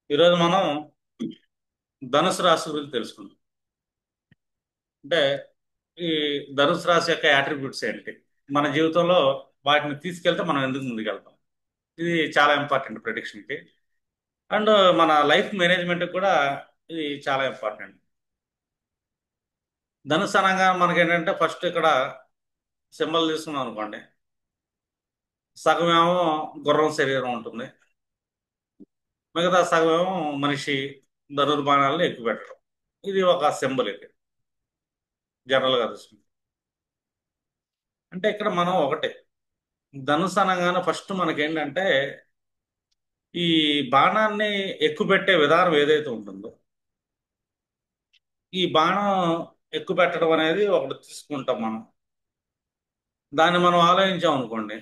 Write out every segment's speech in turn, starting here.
ఈరోజు మనం ధనుసు రాశి గురించి తెలుసుకుందాం. అంటే ఈ ధనుసు రాశి యొక్క యాట్రిబ్యూట్స్ ఏంటి, మన జీవితంలో వాటిని తీసుకెళ్తే మనం ఎందుకు ముందుకెళ్తాం, ఇది చాలా ఇంపార్టెంట్ ప్రిడిక్షన్కి. అండ్ మన లైఫ్ మేనేజ్మెంట్ కూడా ఇది చాలా ఇంపార్టెంట్. ధనుసు అనగా మనకి ఏంటంటే ఫస్ట్ ఇక్కడ సింబల్ తీసుకున్నాం అనుకోండి, సగం ఏమో గుర్రం శరీరం ఉంటుంది, మిగతా సగం ఏమో మనిషి ధనుర్బాణాలను ఎక్కువ పెట్టడం. ఇది ఒక సింబల్, ఇది జనరల్గా తీసుకుంటాం. అంటే ఇక్కడ మనం ఒకటే, ధనుసు అనగానే ఫస్ట్ మనకేంటంటే ఈ బాణాన్ని ఎక్కుపెట్టే విధానం ఏదైతే ఉంటుందో, ఈ బాణం ఎక్కుపెట్టడం అనేది ఒకటి తీసుకుంటాం మనం. దాన్ని మనం ఆలోచించాం అనుకోండి,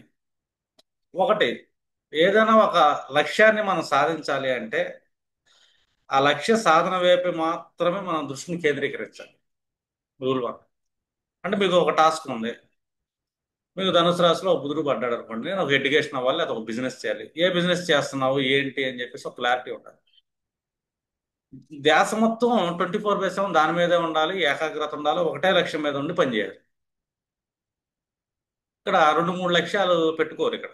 ఒకటి ఏదైనా ఒక లక్ష్యాన్ని మనం సాధించాలి అంటే ఆ లక్ష్య సాధన వైపు మాత్రమే మనం దృష్టిని కేంద్రీకరించాలి. Rule one. అంటే మీకు ఒక టాస్క్ ఉంది, మీకు ధనుసు రాశిలో ఒక బుధుడు పడ్డాడు అనుకోండి, నేను ఒక ఎడ్యుకేషన్ అవ్వాలి, అది ఒక బిజినెస్ చేయాలి. ఏ బిజినెస్ చేస్తున్నావు ఏంటి అని చెప్పేసి ఒక క్లారిటీ ఉండాలి. ధ్యాస మొత్తం 24/7 దాని మీదే ఉండాలి, ఏకాగ్రత ఉండాలి, ఒకటే లక్ష్యం మీద ఉండి పనిచేయాలి. ఇక్కడ రెండు మూడు లక్ష్యాలు పెట్టుకోరు. ఇక్కడ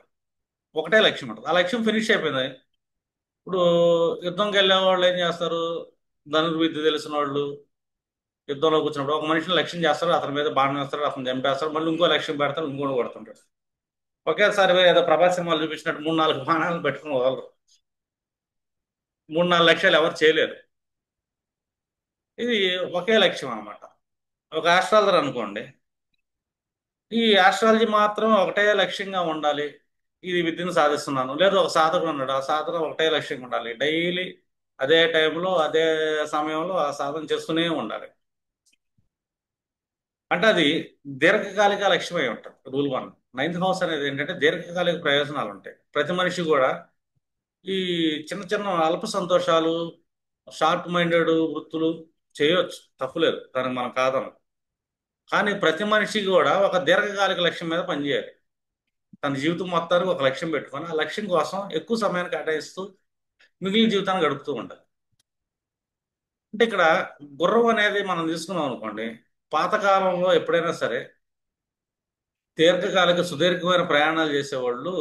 ఒకటే లక్ష్యం ఉంటుంది, ఆ లక్ష్యం ఫినిష్ అయిపోయింది. ఇప్పుడు యుద్ధంకి వెళ్ళే వాళ్ళు ఏం చేస్తారు, ధనుర్విద్య తెలిసిన వాళ్ళు యుద్ధంలో కూర్చున్నప్పుడు ఒక మనిషిని లక్ష్యం చేస్తారు, అతని మీద బాణం వేస్తారు, అతను చంపేస్తారు, మళ్ళీ ఇంకో లక్ష్యం పెడతారు, ఇంకోటి కొడుతుంటారు. ఒకేసారి ఏదో ప్రభాస్ సినిమాలు చూపించినట్టు మూడు నాలుగు బాణాలను పెట్టుకుని వదలరు. మూడు నాలుగు లక్ష్యాలు ఎవరు చేయలేరు. ఇది ఒకే లక్ష్యం అన్నమాట. ఒక ఆస్ట్రాలజర్ అనుకోండి, ఈ ఆస్ట్రాలజీ మాత్రం ఒకటే లక్ష్యంగా ఉండాలి, ఇది విద్యను సాధిస్తున్నాను. లేదు, ఒక సాధకుడు ఉన్నాడు, ఆ సాధన ఒకటే లక్ష్యంగా ఉండాలి, డైలీ అదే టైంలో అదే సమయంలో ఆ సాధన చేస్తూనే ఉండాలి. అంటే అది దీర్ఘకాలిక లక్ష్యమై ఉంటుంది. Rule one. నైన్త్ హౌస్ అనేది ఏంటంటే దీర్ఘకాలిక ప్రయోజనాలు ఉంటాయి. ప్రతి మనిషి కూడా ఈ చిన్న చిన్న అల్ప సంతోషాలు, షార్ట్ మైండెడ్ వృత్తులు చేయొచ్చు, తప్పులేదు, దానికి మనం కాదనం. కానీ ప్రతి మనిషికి కూడా ఒక దీర్ఘకాలిక లక్ష్యం మీద పనిచేయాలి. తన జీవితం మొత్తానికి ఒక లక్ష్యం పెట్టుకొని ఆ లక్ష్యం కోసం ఎక్కువ సమయాన్ని కేటాయిస్తూ మిగిలిన జీవితాన్ని గడుపుతూ ఉండాలి. అంటే ఇక్కడ గుర్రం అనేది మనం తీసుకున్నాం అనుకోండి, పాతకాలంలో ఎప్పుడైనా సరే దీర్ఘకాలిక సుదీర్ఘమైన ప్రయాణాలు చేసేవాళ్ళు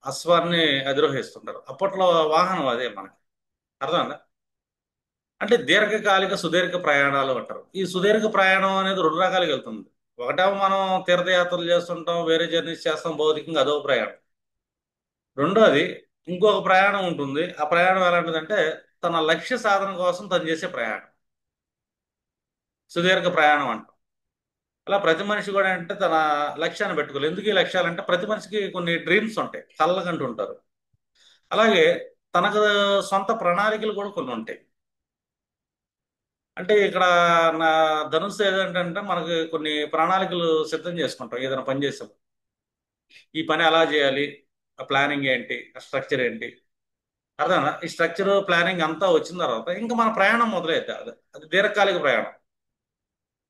అశ్వాన్ని అధిరోహిస్తుంటారు. అప్పట్లో వాహనం అదే మనకి. అర్థమైందా? అంటే దీర్ఘకాలిక సుదీర్ఘ ప్రయాణాలు అంటారు. ఈ సుదీర్ఘ ప్రయాణం అనేది రెండు రకాలుగా వెళ్తుంది. ఒకటేమో మనం తీర్థయాత్రలు చేస్తుంటాం, వేరే జర్నీస్ చేస్తాం, భౌతికంగా అదో ప్రయాణం. రెండోది ఇంకొక ప్రయాణం ఉంటుంది. ఆ ప్రయాణం ఎలాంటిదంటే తన లక్ష్య సాధన కోసం తను చేసే ప్రయాణం, సుదీర్ఘ ప్రయాణం అంటాం. అలా ప్రతి మనిషి కూడా అంటే తన లక్ష్యాన్ని పెట్టుకోవాలి. ఎందుకు ఈ లక్ష్యాలంటే ప్రతి మనిషికి కొన్ని డ్రీమ్స్ ఉంటాయి, కళ్ళకంటూ ఉంటారు. అలాగే తనకు సొంత ప్రణాళికలు కూడా కొన్ని ఉంటాయి. అంటే ఇక్కడ నా ధనుసు ఏదంటే మనకి కొన్ని ప్రణాళికలు సిద్ధం చేసుకుంటాం ఏదైనా పని చేసాం. ఈ పని ఎలా చేయాలి, ఆ ప్లానింగ్ ఏంటి, ఆ స్ట్రక్చర్ ఏంటి. అర్థమా? ఈ స్ట్రక్చర్ ప్లానింగ్ అంతా వచ్చిన తర్వాత ఇంకా మన ప్రయాణం మొదలైద్ది. అది దీర్ఘకాలిక ప్రయాణం.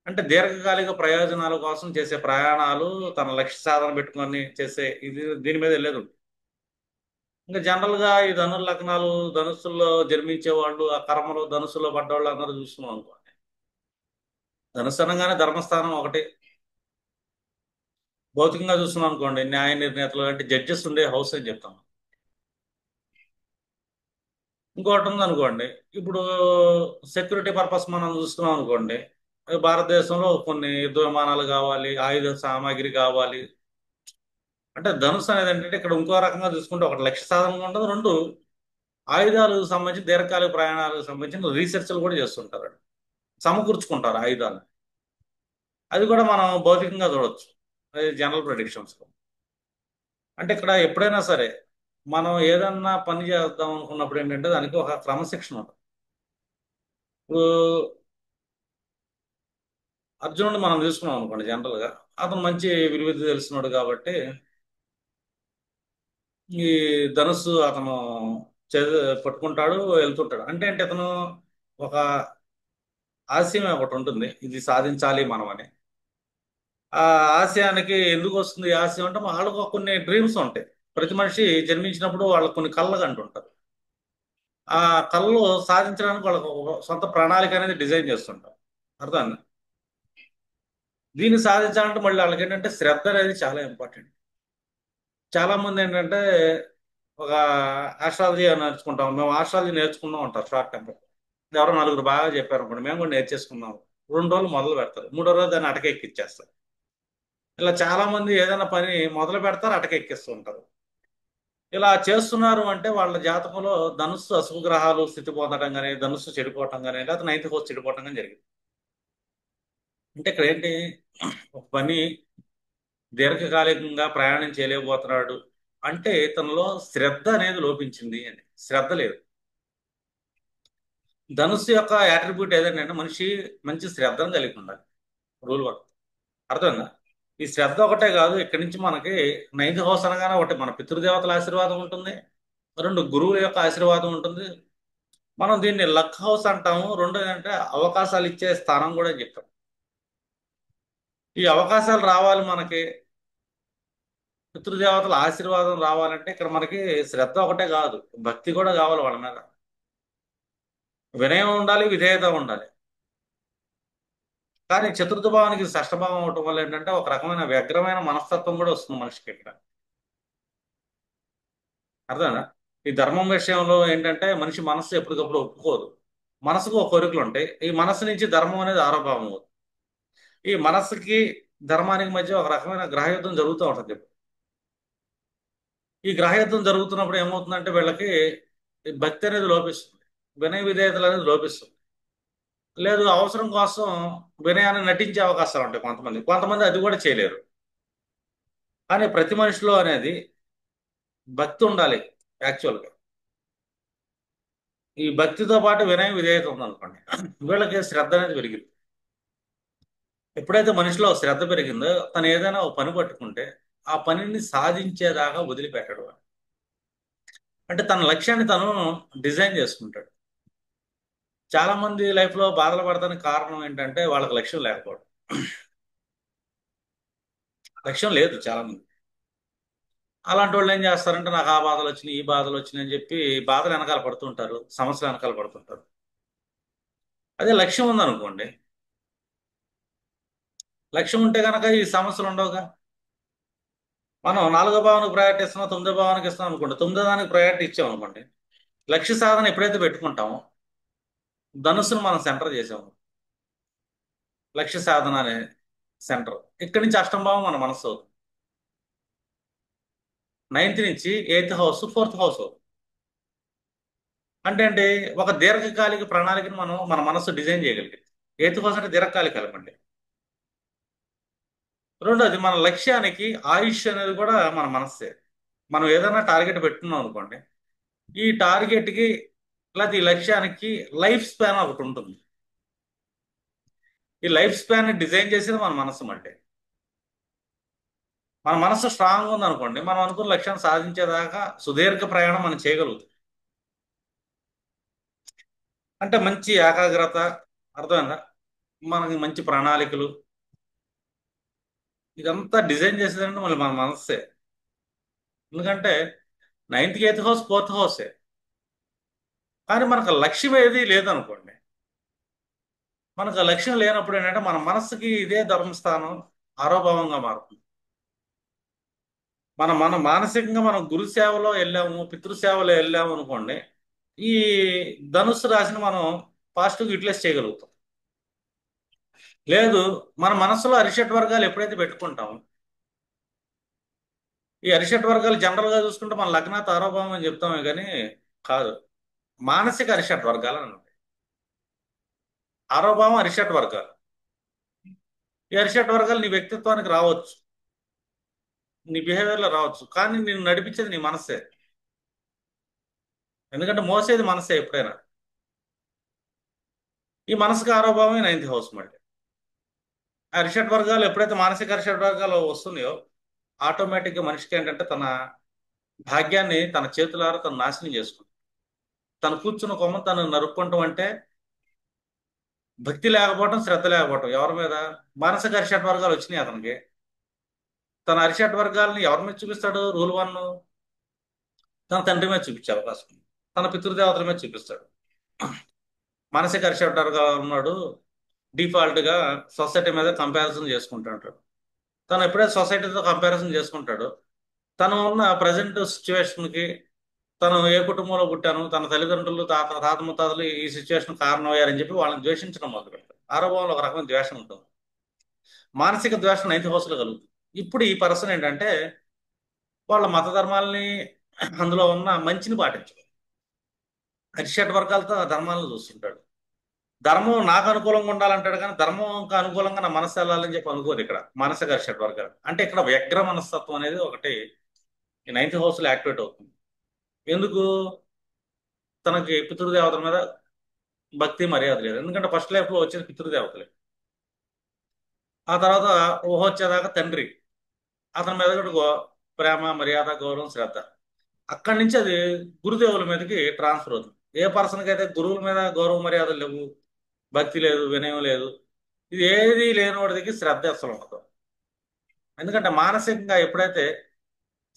అంటే దీర్ఘకాలిక ప్రయోజనాల కోసం చేసే ప్రయాణాలు, తన లక్ష్య సాధన పెట్టుకొని చేసే ఇది, దీని మీద వెళ్ళేది ఉంటుంది. ఇంకా జనరల్ గా ఈ ధనుర్లగ్నాలు, ధనుస్సుల్లో జన్మించే వాళ్ళు, ఆ కర్మలో ధనుస్సులో పడ్డవాళ్ళు అందరూ చూస్తున్నాం అనుకోండి, ధనుస్సు అనగానే ధర్మస్థానం ఒకటి. భౌతికంగా చూస్తున్నాం అనుకోండి, న్యాయ నిర్ణేతలు అంటే జడ్జెస్ ఉండే హౌస్ అని చెప్తాం. ఇంకోటి ఉంది అనుకోండి, ఇప్పుడు సెక్యూరిటీ పర్పస్ మనం చూస్తున్నాం అనుకోండి, భారతదేశంలో కొన్ని యుద్ధ విమానాలు కావాలి, ఆయుధ సామాగ్రి కావాలి. అంటే ధనుసు అనేది ఏంటంటే ఇక్కడ ఇంకో రకంగా చూసుకుంటే ఒకటి లక్ష్య సాధనంగా ఉంటుంది, రెండు ఆయుధాలకు సంబంధించి దీర్ఘకాలిక ప్రయాణాలకు సంబంధించిన రీసెర్చ్లు కూడా చేస్తుంటారు. సమకూర్చుకుంటారు ఆయుధాలు. అది కూడా మనం భౌతికంగా చూడొచ్చు. అది జనరల్ ప్రిడిక్షన్స్. అంటే ఇక్కడ ఎప్పుడైనా సరే మనం ఏదన్నా పని చేద్దాం అనుకున్నప్పుడు ఏంటంటే దానికి ఒక క్రమశిక్షణ ఉంటుంది. ఇప్పుడు అర్జునుడు మనం తీసుకున్నాం అనుకోండి, జనరల్గా అతను మంచి విలువిద్య తెలిసినాడు కాబట్టి ఈ ధనుస్సు అతను పట్టుకుంటాడు, వెళ్తుంటాడు. అంటే అతను ఒక ఆశయం ఒకటి ఉంటుంది, ఇది సాధించాలి మనం అని. ఆ ఆశయానికి ఎందుకు వస్తుంది ఈ ఆశయం అంటే వాళ్ళకు కొన్ని డ్రీమ్స్ ఉంటాయి. ప్రతి మనిషి జన్మించినప్పుడు వాళ్ళకు కొన్ని కళ్ళలు అంటుంటారు. ఆ కళలు సాధించడానికి వాళ్ళకు ఒక సొంత ప్రణాళిక అనేది డిజైన్ చేస్తుంటారు. అర్థం. దీన్ని సాధించాలంటే మళ్ళీ వాళ్ళకి ఏంటంటే శ్రద్ధ అనేది చాలా ఇంపార్టెంట్. చాలా మంది ఏంటంటే ఒక ఆస్ట్రాలజీ నేర్చుకుంటాం, మేము ఆస్ట్రాలజీ నేర్చుకుందాం అంటారు షార్ట్ టెంపర్. ఎవరో నలుగురు బాగా చెప్పారు అనుకోండి, మేము కూడా నేర్చేసుకున్నాం. 2 రోజులు మొదలు పెడతారు, 3వ రోజు దాన్ని అటకెక్కిచ్చేస్తారు. ఇలా చాలా మంది ఏదైనా పని మొదలు పెడతారు, అటకెక్కిస్తూ ఉంటారు. ఇలా చేస్తున్నారు అంటే వాళ్ళ జాతకంలో ధనుస్సు అశుభ గ్రహాలు స్థితి పొందడం కానీ, ధనుస్సు చెడిపోవటం కానీ, లేదా నైన్త్ హౌస్ చెడిపోవటం కానీ జరిగింది. అంటే ఇక్కడ ఏంటి, ఒక పని దీర్ఘకాలికంగా ప్రయాణం చేయలేకపోతున్నాడు అంటే తనలో శ్రద్ధ అనేది లోపించింది అని. శ్రద్ధ లేదు. ధనుస్సు యొక్క యాట్రిబ్యూట్ ఏదంటే మనిషి మంచి శ్రద్ధను కలిగి ఉండాలి. Rule work. అర్థమైందా? ఈ శ్రద్ధ ఒకటే కాదు, ఇక్కడి నుంచి మనకి నైన్త్ హౌస్ అనగానే ఒకటి మన పితృదేవతల ఆశీర్వాదం ఉంటుంది, 2 గురువుల యొక్క ఆశీర్వాదం ఉంటుంది. మనం దీన్ని లక్ హౌస్ అంటాము. రెండోది అంటే అవకాశాలు ఇచ్చే స్థానం కూడా అని చెప్తాం. ఈ అవకాశాలు రావాలి మనకి, పితృదేవతల ఆశీర్వాదం రావాలంటే ఇక్కడ మనకి శ్రద్ధ ఒకటే కాదు, భక్తి కూడా కావాలి వాళ్ళ మీద. వినయం ఉండాలి, విధేయత ఉండాలి. కానీ చతుర్థ భావానికి షష్ఠ భావం అవటం వల్ల ఏంటంటే ఒక రకమైన వ్యగ్రమైన మనస్తత్వం కూడా వస్తుంది మనిషికి ఇక్కడ. అర్థమేనా? ఈ ధర్మం విషయంలో ఏంటంటే మనిషి మనస్సు ఎప్పటికప్పుడు ఒప్పుకోదు. మనసుకు ఒక కోరికలు ఉంటాయి, ఈ మనస్సు నుంచి ధర్మం అనేది ఆరోభావం అవుతుంది. ఈ మనస్సుకి ధర్మానికి మధ్య ఒక రకమైన గ్రహయుద్ధం జరుగుతూ ఉంటుంది. ఈ గ్రహయుద్ధం జరుగుతున్నప్పుడు ఏమవుతుందంటే వీళ్ళకి ఈ భక్తి అనేది లోపిస్తుంది, వినయ విధేయతలు అనేది లోపిస్తుంది. లేదు, అవసరం కోసం వినయాన్ని నటించే అవకాశాలు ఉంటాయి కొంతమంది, కొంతమంది అది కూడా చేయలేరు. కానీ ప్రతి మనిషిలో అనేది భక్తి ఉండాలి యాక్చువల్గా. ఈ భక్తితో పాటు వినయ విధేయత ఉందనుకోండి, వీళ్ళకి శ్రద్ధ అనేది పెరిగింది. ఎప్పుడైతే మనిషిలో శ్రద్ధ పెరిగిందో తను ఏదైనా ఒక పని పట్టుకుంటే ఆ పనిని సాధించేదాకా వదిలిపెట్టడు. అంటే తన లక్ష్యాన్ని తను డిజైన్ చేసుకుంటాడు. చాలా మంది లైఫ్ లో బాధలు పడటానికి కారణం ఏంటంటే వాళ్ళకి లక్ష్యం లేకపోవడం. లక్ష్యం లేదు చాలా మంది. అలాంటి వాళ్ళు ఏం చేస్తారంటే నాకు ఆ బాధలు వచ్చినాయి, ఈ బాధలు వచ్చినాయి అని చెప్పి బాధలు వెనకాల పడుతుంటారు, సమస్యలు వెనకాల పడుతుంటారు. అదే లక్ష్యం ఉందనుకోండి, లక్ష్యం ఉంటే కనుక ఈ సమస్యలు ఉండవుగా. మనం 4వ భావానికి ప్రయారిటీ ఇస్తున్నాం, 9వ భావానికి ఇస్తున్నాం అనుకోండి, 9వ దానికి ప్రయారిటీ ఇచ్చాం అనుకోండి, లక్ష్య సాధన ఎప్పుడైతే పెట్టుకుంటామో ధనుస్సును మనం సెంటర్ చేసాము. లక్ష్య సాధన అనే సెంటర్ ఇక్కడి నుంచి అష్టమ భావం మన మనస్సు అవుతుంది. నైన్త్ నుంచి ఎయిత్ హౌస్, ఫోర్త్ హౌస్ అవుతుంది. అంటే ఒక దీర్ఘకాలిక ప్రణాళికను మనం మన మనస్సు డిజైన్ చేయగలిగింది. ఎయిత్ హౌస్ అంటే దీర్ఘకాలికాలం అండి. రెండోది మన లక్ష్యానికి ఆయుష్ అనేది కూడా మన మనస్సే. మనం ఏదైనా టార్గెట్ పెట్టుకున్నాం అనుకోండి, ఈ టార్గెట్కి లేకపోతే ఈ లక్ష్యానికి లైఫ్ స్పాన్ ఒకటి ఉంటుంది. ఈ లైఫ్ స్పాన్ డిజైన్ చేసేది మన మనస్సు. అంటే మన మనస్సు స్ట్రాంగ్ ఉంది అనుకోండి, మనం అనుకున్న లక్ష్యాన్ని సాధించేదాకా సుదీర్ఘ ప్రయాణం మనం చేయగలుగుతాం. అంటే మంచి ఏకాగ్రత, అర్థమైందా, మనకి మంచి ప్రణాళికలు, ఇదంతా డిజైన్ చేసేదంటే మళ్ళీ మన మనస్సే. ఎందుకంటే నైన్త్ ఎయిత్ హౌస్ ఫోర్త్ హౌసే. కానీ మనకు లక్ష్యం ఏది లేదనుకోండి, మనకు ఆ లక్ష్యం లేనప్పుడు ఏంటంటే మన మనస్సుకి ఇదే ధర్మస్థానం ఆరోభావంగా మారుతుంది. మన మానసికంగా మనం గురు సేవలో వెళ్ళాము, పితృసేవలో వెళ్ళాము అనుకోండి, ఈ ధనుస్సు రాశిని మనం పాజిటివ్గా యూటిలైజ్ చేయగలుగుతాం. లేదు, మన మనసులో అరిషట్ వర్గాలు ఎప్పుడైతే పెట్టుకుంటామో, ఈ అరిషట్ వర్గాలు జనరల్ గా చూసుకుంటే మన లగ్నాత్ ఆరోభావం అని చెప్తామే కానీ కాదు, మానసిక అరిషట్ వర్గాలు అని ఉంటాయి. ఆరోభావం అరిషట్ వర్గాలు. ఈ అరిషట్ వర్గాలు నీ వ్యక్తిత్వానికి రావచ్చు, నీ బిహేవియర్ లో రావచ్చు, కానీ నేను నడిపించేది నీ మనస్సే. ఎందుకంటే మోసేది మనస్సే ఎప్పుడైనా. ఈ మనసుకు ఆరోభావమే నైన్త్ హౌస్. మళ్ళీ ఆ అరిషట్ వర్గాలు ఎప్పుడైతే మానసిక అరిషట్ వర్గాలు వస్తున్నాయో ఆటోమేటిక్గా మనిషికి ఏంటంటే తన భాగ్యాన్ని తన చేతులారా తను నాశనం చేసుకుంటాడు. తను కూర్చున్న కొమ్మ తను నరుక్కుంటాం అంటే భక్తి లేకపోవడం, శ్రద్ధ లేకపోవడం ఎవరి మీద. మానసిక అరిషట్ వర్గాలు వచ్చినాయి అతనికి, తన అరిషట్ వర్గాలని ఎవరి మీద చూపిస్తాడు? రూల్ 1 తన తండ్రి మీద చూపించే అవకాశం ఉంది. తన పితృదేవతల మీద చూపిస్తాడు. మానసిక అరిషడ్వర్గా ఉన్నాడు. డిఫాల్ట్ గా సొసైటీ మీద కంపారిజన్ చేసుకుంటాడు. తను ఎప్పుడైతే సొసైటీతో కంపారిజన్ చేసుకుంటాడో తను ఉన్న ప్రజెంట్ సిచ్యువేషన్ కి, తను ఏ కుటుంబంలో పుట్టాను, తన తల్లిదండ్రులు తాత ముత్తాతలు ఈ సిచ్యువేషన్ కారణమయ్యారని చెప్పి వాళ్ళని ద్వేషించడం మొదలు పెడతారు. ఆరోపణలో ఒక రకమైన ద్వేషం ఉంటుంది. మానసిక ద్వేషం నైన్త్ హౌస్ లో కలుగుతుంది. ఇప్పుడు ఈ పర్సన్ ఏంటంటే వాళ్ళ మత ధర్మాలని, అందులో ఉన్న మంచిని పాటించడు. అరిషడ్ వర్గాలతో ఆ ధర్మాలను చూస్తుంటాడు. ధర్మం నాకు అనుకూలంగా ఉండాలంటాడు, కానీ ధర్మంకి అనుకూలంగా నా మనసు వెళ్ళాలని చెప్పి అనుకోదు. ఇక్కడ మానసిక అరిషడ్ వర్గాలు అంటే ఇక్కడ వ్యగ్ర మనస్తత్వం అనేది ఒకటి ఈ నైన్త్ హౌస్ లో యాక్టివేట్ అవుతుంది. ఎందుకు? తనకి పితృదేవతల మీద భక్తి మర్యాద లేదు. ఎందుకంటే ఫస్ట్ లైఫ్ లో వచ్చేది పితృదేవతలే. ఆ తర్వాత ఊహ వచ్చేదాకా తండ్రి, అతని మీద కూడా ప్రేమ మర్యాద గౌరవం శ్రద్ధ. అక్కడి నుంచి అది గురుదేవుల మీదకి ట్రాన్స్ఫర్ అవుతుంది. ఏ పర్సన్కి అయితే గురువుల మీద గౌరవ మర్యాదలు లేవు, భక్తి లేదు, వినయం లేదు, ఇది ఏది లేని వాడికి శ్రద్ధ అసలు ఉండదు. ఎందుకంటే మానసికంగా ఎప్పుడైతే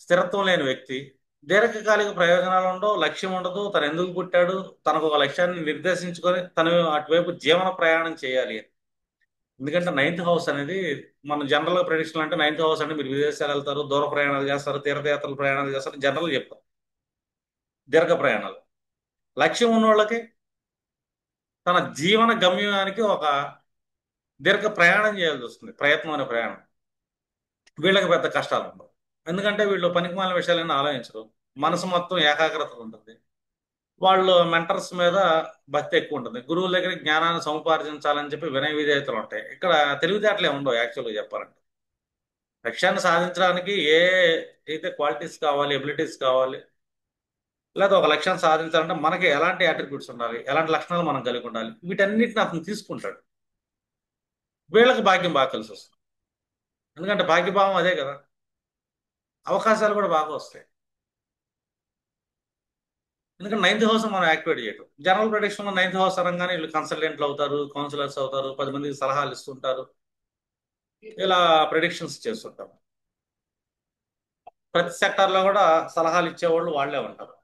స్థిరత్వం లేని వ్యక్తి, దీర్ఘకాలిక ప్రయోజనాలు ఉండవు, లక్ష్యం ఉండదు, తను ఎందుకు పుట్టాడు, తనకు ఒక లక్ష్యాన్ని నిర్దేశించుకొని తను అటువైపు జీవన ప్రయాణం చేయాలి. ఎందుకంటే నైన్త్ హౌస్ అనేది, మనం జనరల్ గా ప్రెడిక్షన్ అంటే నైన్త్ హౌస్ అంటే మీరు విదేశాలు వెళ్తారు, దూర ప్రయాణాలు చేస్తారు, తీర్థయాత్రలు ప్రయాణాలు చేస్తారు, జనరల్ చెప్తారు. దీర్ఘ ప్రయాణాలు లక్ష్యం ఉన్న వాళ్ళకి తన జీవన గమ్యానికి ఒక దీర్ఘ ప్రయాణం చేయాల్సి వస్తుంది, ప్రయత్నం అనే ప్రయాణం. వీళ్ళకి పెద్ద కష్టాలు ఉండవు. ఎందుకంటే వీళ్ళు పనికిమాలిన విషయాలన్నీ ఆలోచించరు. మనసు మొత్తం ఏకాగ్రత ఉంటుంది. వాళ్ళు మెంటర్స్ మీద భక్తి ఎక్కువ ఉంటుంది. గురువుల దగ్గర జ్ఞానాన్ని సముపార్జించాలని చెప్పి వినయ విధేయతలు ఉంటాయి. ఇక్కడ తెలివితేటలే ఉండవు యాక్చువల్గా చెప్పాలంటే. లక్ష్యాన్ని సాధించడానికి అయితే క్వాలిటీస్ కావాలి, ఎబిలిటీస్ కావాలి, లేదా ఒక లక్ష్యాన్ని సాధించాలంటే మనకి ఎలాంటి అట్రిబ్యూట్స్ ఉండాలి, ఎలాంటి లక్షణాలు మనం కలిగి ఉండాలి, వీటన్నిటిని అతను తీసుకుంటాడు. వీళ్ళకి భాగ్యం బాగా కలిసి వస్తుంది. ఎందుకంటే భాగ్యభావం అదే కదా. అవకాశాలు కూడా బాగా వస్తాయి. ఎందుకంటే నైన్త్ హౌస్ మనం యాక్టివేట్ చేయటం, జనరల్ ప్రొడిక్షన్ లో నైన్త్ హౌస్ అనగానే వీళ్ళు కన్సల్టెంట్లు అవుతారు, కౌన్సిలర్స్ అవుతారు, 10 మందికి సలహాలు ఇస్తుంటారు, ఇలా ప్రిడిక్షన్స్ చేస్తుంటాం. ప్రతి సెక్టార్ లో కూడా సలహాలు ఇచ్చేవాళ్ళు వాళ్ళే ఉంటారు.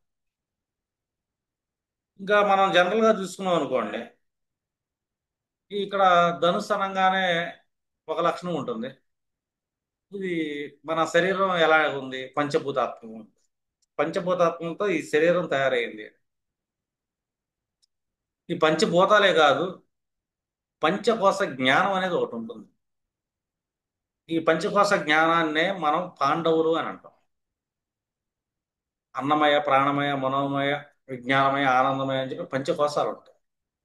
ఇంకా మనం జనరల్ గా చూసుకున్నాం అనుకోండి, ఇక్కడ ధనుస్సు అనగానే ఒక లక్షణం ఉంటుంది. ఇది మన శరీరం ఎలా ఉంది, పంచభూతాత్మకం. పంచభూతాత్మంతో ఈ శరీరం తయారైంది. ఈ పంచభూతాలే కాదు, పంచకోశ జ్ఞానం అనేది ఒకటి ఉంటుంది. ఈ పంచకోశ జ్ఞానాన్నే మనం పాండవులు అని అంటాం. అన్నమయ, ప్రాణమయ, మనోమయ, విజ్ఞానమయ, ఆనందమయ అని చెప్పి పంచకోశాలు ఉంటాయి.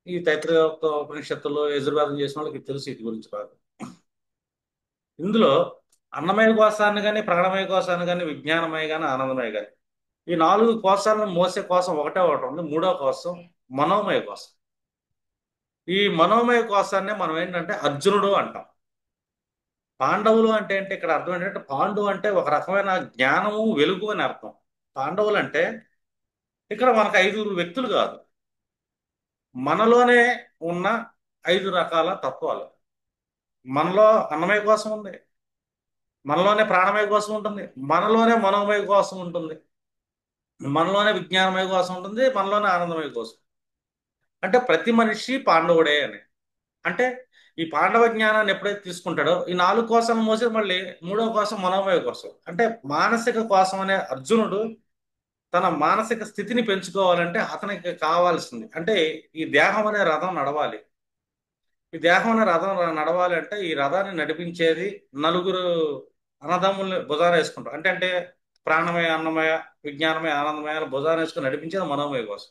ఈ తైత్రీయ ఉపనిషత్తులో యజుర్వేదం చేసిన వాళ్ళకి తెలుసు వీటి గురించి బాగా. ఇందులో అన్నమయ కోశాన్ని కానీ, ప్రాణమయ కోశాన్ని కానీ, విజ్ఞానమయ కానీ, ఆనందమయ కానీ, ఈ 4 కోశాలను మోసే కోసం ఒకటి ఉంది, మూడో కోసం మనోమయ కోశం. ఈ మనోమయ కోశాన్నే మనం ఏంటంటే అర్జునుడు అంటాం. పాండవులు అంటే ఏంటి, ఇక్కడ అర్థం ఏంటంటే పాండు అంటే ఒక రకమైన జ్ఞానము వెలుగు అని అర్థం. పాండవులు అంటే ఇక్కడ మనకు 5 వ్యక్తులు కాదు, మనలోనే ఉన్న 5 రకాల తత్వాలు. మనలో అన్నమయ కోసం ఉంది, మనలోనే ప్రాణమయ కోసం ఉంటుంది, మనలోనే మనోమయ కోసం ఉంటుంది, మనలోనే విజ్ఞానమయ కోసం ఉంటుంది, మనలోనే ఆనందమయ కోసం. అంటే ప్రతి మనిషి పాండవుడే అని. అంటే ఈ పాండవ జ్ఞానాన్ని ఎప్పుడైతే తీసుకుంటాడో ఈ 4 కోశాలను మోసి మళ్ళీ మూడో కోసం మనోమయ కోసం. అంటే మానసిక కోసం అనే అర్జునుడు తన మానసిక స్థితిని పెంచుకోవాలంటే అతనికి కావాల్సింది అంటే ఈ దేహం అనే రథం నడవాలి. ఈ దేహం అనే రథం నడవాలి అంటే ఈ రథాన్ని నడిపించేది నలుగురు అన్నదమ్ముల్ని భుజాన వేసుకుంటారు. అంటే ప్రాణమయ, అన్నమయ, విజ్ఞానమయ, ఆనందమయ భుజాన వేసుకుని నడిపించేది మనోమయ కోసం.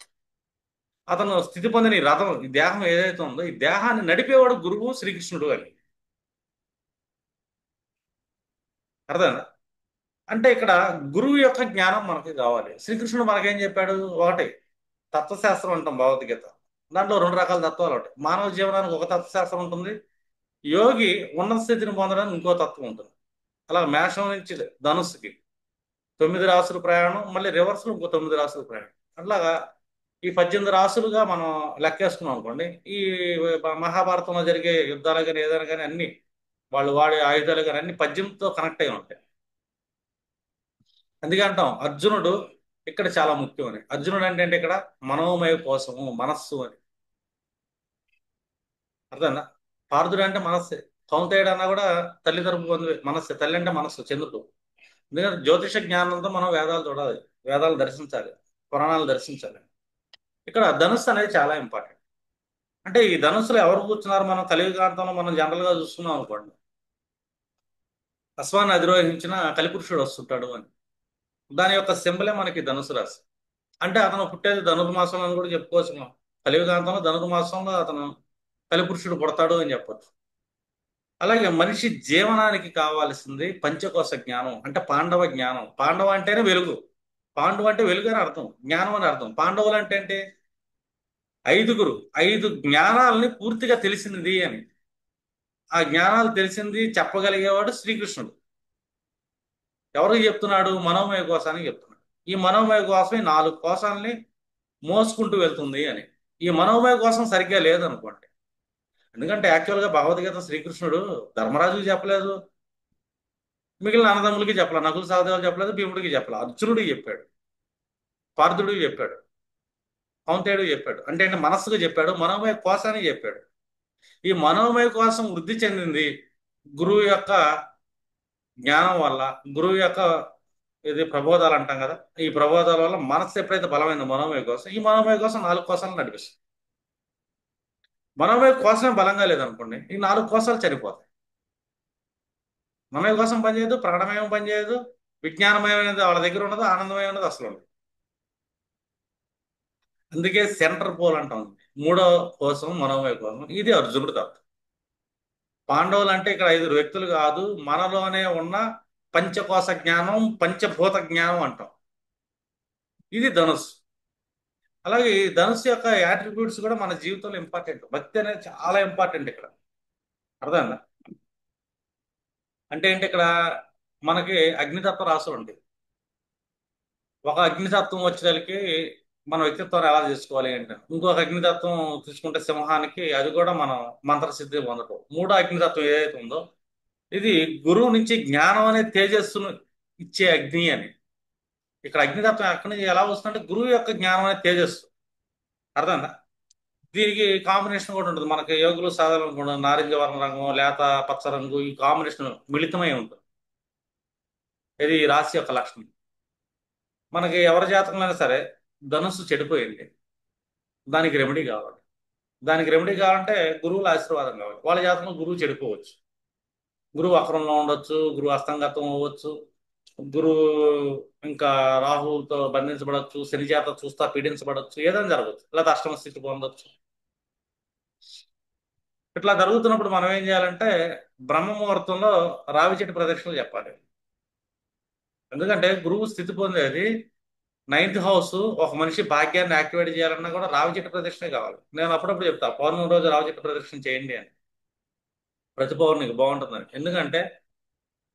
అతను స్థితి పొందిన ఈ రథం, ఈ దేహం ఏదైతే ఉందో ఈ దేహాన్ని నడిపేవాడు గురువు శ్రీకృష్ణుడు అని. అర్థమైందా? అంటే ఇక్కడ గురువు యొక్క జ్ఞానం మనకి కావాలి. శ్రీకృష్ణుడు మనకేం చెప్పాడు? ఒకటి తత్వశాస్త్రం అంటాం భగవద్గీత. దాంట్లో 2 రకాల తత్వాలు ఉంటాయి. మానవ జీవనానికి ఒక తత్వశాస్త్రం ఉంటుంది, యోగి ఉన్నత స్థితిని పొందడానికి ఇంకో తత్వం ఉంటుంది. అలా మేషం నుంచి ధనుస్సుకి 9 రాసులు ప్రయాణం, మళ్ళీ రివర్స్లో ఇంకో 9 రాసులు ప్రయాణం. అట్లాగా ఈ 18 రాసులుగా మనం లెక్కేసుకున్నాం అనుకోండి. ఈ మహాభారతంలో జరిగే యుద్ధాలు కానీ ఏదైనా కానీ అన్ని, వాళ్ళు వాడే ఆయుధాలు కానీ అన్ని 18తో కనెక్ట్ అయి ఉంటాయి. అందుకే అంటాం అర్జునుడు ఇక్కడ చాలా ముఖ్యం అని. అర్జునుడు అంటే ఇక్కడ మనోమయ కోసము, మనస్సు అని అర్థం. పార్థుడు అంటే మనస్సే. కౌంతేయుడు అన్నా కూడా తల్లి తరపు బంధువే, మనస్సే. తల్లి అంటే మనస్సు, చంద్రుడు. ఎందుకంటే జ్యోతిష జ్ఞానంతో మనం వేదాలు చూడాలి, వేదాలు దర్శించాలి, పురాణాలు దర్శించాలి. ఇక్కడ ధనుస్సు అనేది చాలా ఇంపార్టెంట్. అంటే ఈ ధనుస్సులో ఎవరు కూర్చున్నారు, మనం కలియుగాంతంలో మనం జనరల్ గా చూస్తున్నాం అనుకోండి, అశ్వాన్ని అధిరోహించిన కలిపురుషుడు వస్తుంటాడు అని. దాని యొక్క సింబలే మనకి ధనుసు రాశి. అంటే అతను పుట్టేది ధనుర్మాసంలో అని కూడా చెప్పుకోవచ్చు మనం. కలియుగాంతంలో ధనుర్మాసంలో అతను కలిపురుషుడు పుడతాడు అని చెప్పొచ్చు. అలాగే మనిషి జీవనానికి కావాల్సింది పంచకోశ జ్ఞానం, అంటే పాండవ జ్ఞానం. పాండవ అంటేనే వెలుగు. పాండవ అంటే వెలుగు అని అర్థం, జ్ఞానం అని అర్థం. పాండవులు అంటే ఏంటి? ఐదుగురు, ఐదు జ్ఞానాలని పూర్తిగా తెలిసింది అని. ఆ జ్ఞానాలు తెలిసింది చెప్పగలిగేవాడు శ్రీకృష్ణుడు. ఎవరికి చెప్తున్నాడు? మనోమయ కోశానికి చెప్తున్నాడు. ఈ మనోమయ కోశం ఈ నాలుగు కోశాలని మోసుకుంటూ వెళ్తుంది అని. ఈ మనోమయ కోసం సరిగ్గా లేదనుకోండి. ఎందుకంటే యాక్చువల్గా భగవద్గీత శ్రీకృష్ణుడు ధర్మరాజుకి చెప్పలేదు, మిగిలిన అన్నదమ్ములకి చెప్పలేదు, నకుల సహదేవులు చెప్పలేదు, భీముడికి చెప్పలేదు, అర్జునుడికి చెప్పాడు, పార్థుడికి చెప్పాడు, కౌంతేయుడికి చెప్పాడు. అంటే మనస్సుకు చెప్పాడు, మనోమయ కోశానికి చెప్పాడు. ఈ మనోమయ కోసం వృద్ధి చెందింది గురువు యొక్క జ్ఞానం వల్ల, గురువు యొక్క ఇది ప్రబోధాలు అంటాం కదా, ఈ ప్రబోధాల వల్ల మనస్సు ఎప్పుడైతే బలమైందో మనోమయ కోసం, ఈ మనోమయ కోసం నాలుగు కోశాలను నడిపిస్తుంది. మనోమయ కోసమే బలంగా లేదనుకోండి, ఈ నాలుగు కోశాలు చనిపోతాయి. మనోమయ కోసం పనిచేయదు, ప్రాణమయం పనిచేయదు, విజ్ఞానమయం అనేది వాళ్ళ దగ్గర ఉండదు, ఆనందమయం అనేది అసలు ఉండదు. అందుకే సెంటర్ పోల్ అంటాం. మూడో కోసం మనోమయ కోసం, ఇది అర్జునుడు తత్వం. పాండవులు అంటే ఇక్కడ ఐదుగురు వ్యక్తులు కాదు, మనలోనే ఉన్న పంచకోశ జ్ఞానం, పంచభూత జ్ఞానం అంటాం. ఇది ధనుస్సు. అలాగే ఈ ధనుస్సు యొక్క యాట్రిబ్యూట్స్ కూడా మన జీవితంలో ఇంపార్టెంట్. భక్తి అనేది చాలా ఇంపార్టెంట్ ఇక్కడ. అర్థమైందా? అంటే ఏంటి ఇక్కడ మనకి అగ్నితత్వ రాశులు ఉంటాయి. ఒక అగ్నితత్వం వచ్చేసరికి మన వ్యక్తిత్వాన్ని ఎలా చేసుకోవాలి అంటే, ఇంకొక అగ్నితత్వం తీసుకుంటే సింహానికి, అది కూడా మనం మంత్రసిద్ధి పొందటం. మూడో అగ్నితత్వం ఏదైతే ఉందో, ఇది గురువు నుంచి జ్ఞానం అనే తేజస్సును ఇచ్చే అగ్ని అని. ఇక్కడ అగ్నితత్వం ఎక్కడి నుంచి ఎలా వస్తుందంటే గురువు యొక్క జ్ఞానం అనే తేజస్సు. అర్థమైందా? దీనికి కాంబినేషన్ కూడా ఉంటుంది. మనకి యోగులు సాధారణ కూడా నారింజ వర్ణ రంగు, లేత పచ్చ రంగు, ఈ కాంబినేషన్ మిళితమై ఉంటుంది. ఇది ఈ రాశి యొక్క లక్షణం. మనకి ఎవరి జాతకంలో సరే ధనుస్సు చెడిపోయింది, దానికి రెమెడీ కావాలి. దానికి రెమెడీ కావాలంటే గురువుల ఆశీర్వాదం కావాలి. వాళ్ళ జాతకంలో గురువు చెడిపోవచ్చు, గురువు వక్రంలో ఉండొచ్చు, గురువు అస్తంగతం అవ్వచ్చు, గురువు ఇంకా రాహువుతో బంధించబడవచ్చు, శని చేత చూస్తా పీడించబడవచ్చు, ఏదైనా జరగచ్చు, లేదా అష్టమ స్థితి పొందొచ్చు. ఇట్లా జరుగుతున్నప్పుడు మనం ఏం చేయాలంటే బ్రహ్మ ముహూర్తంలో రావి చెట్టు ప్రదక్షిణలు చెప్పాలి. ఎందుకంటే గురువు స్థితి పొందేది నైన్త్ హౌస్. ఒక మనిషి భాగ్యాన్ని యాక్టివేట్ చేయాలన్నా కూడా రావి చెట్టు ప్రదక్షిణ కావాలి. నేను అప్పుడప్పుడు చెప్తా, పౌర్ణమి రోజు రావి చెట్టు ప్రదక్షిణ చేయండి అని. ప్రతి పౌర్ణమికి బాగుంటుందని. ఎందుకంటే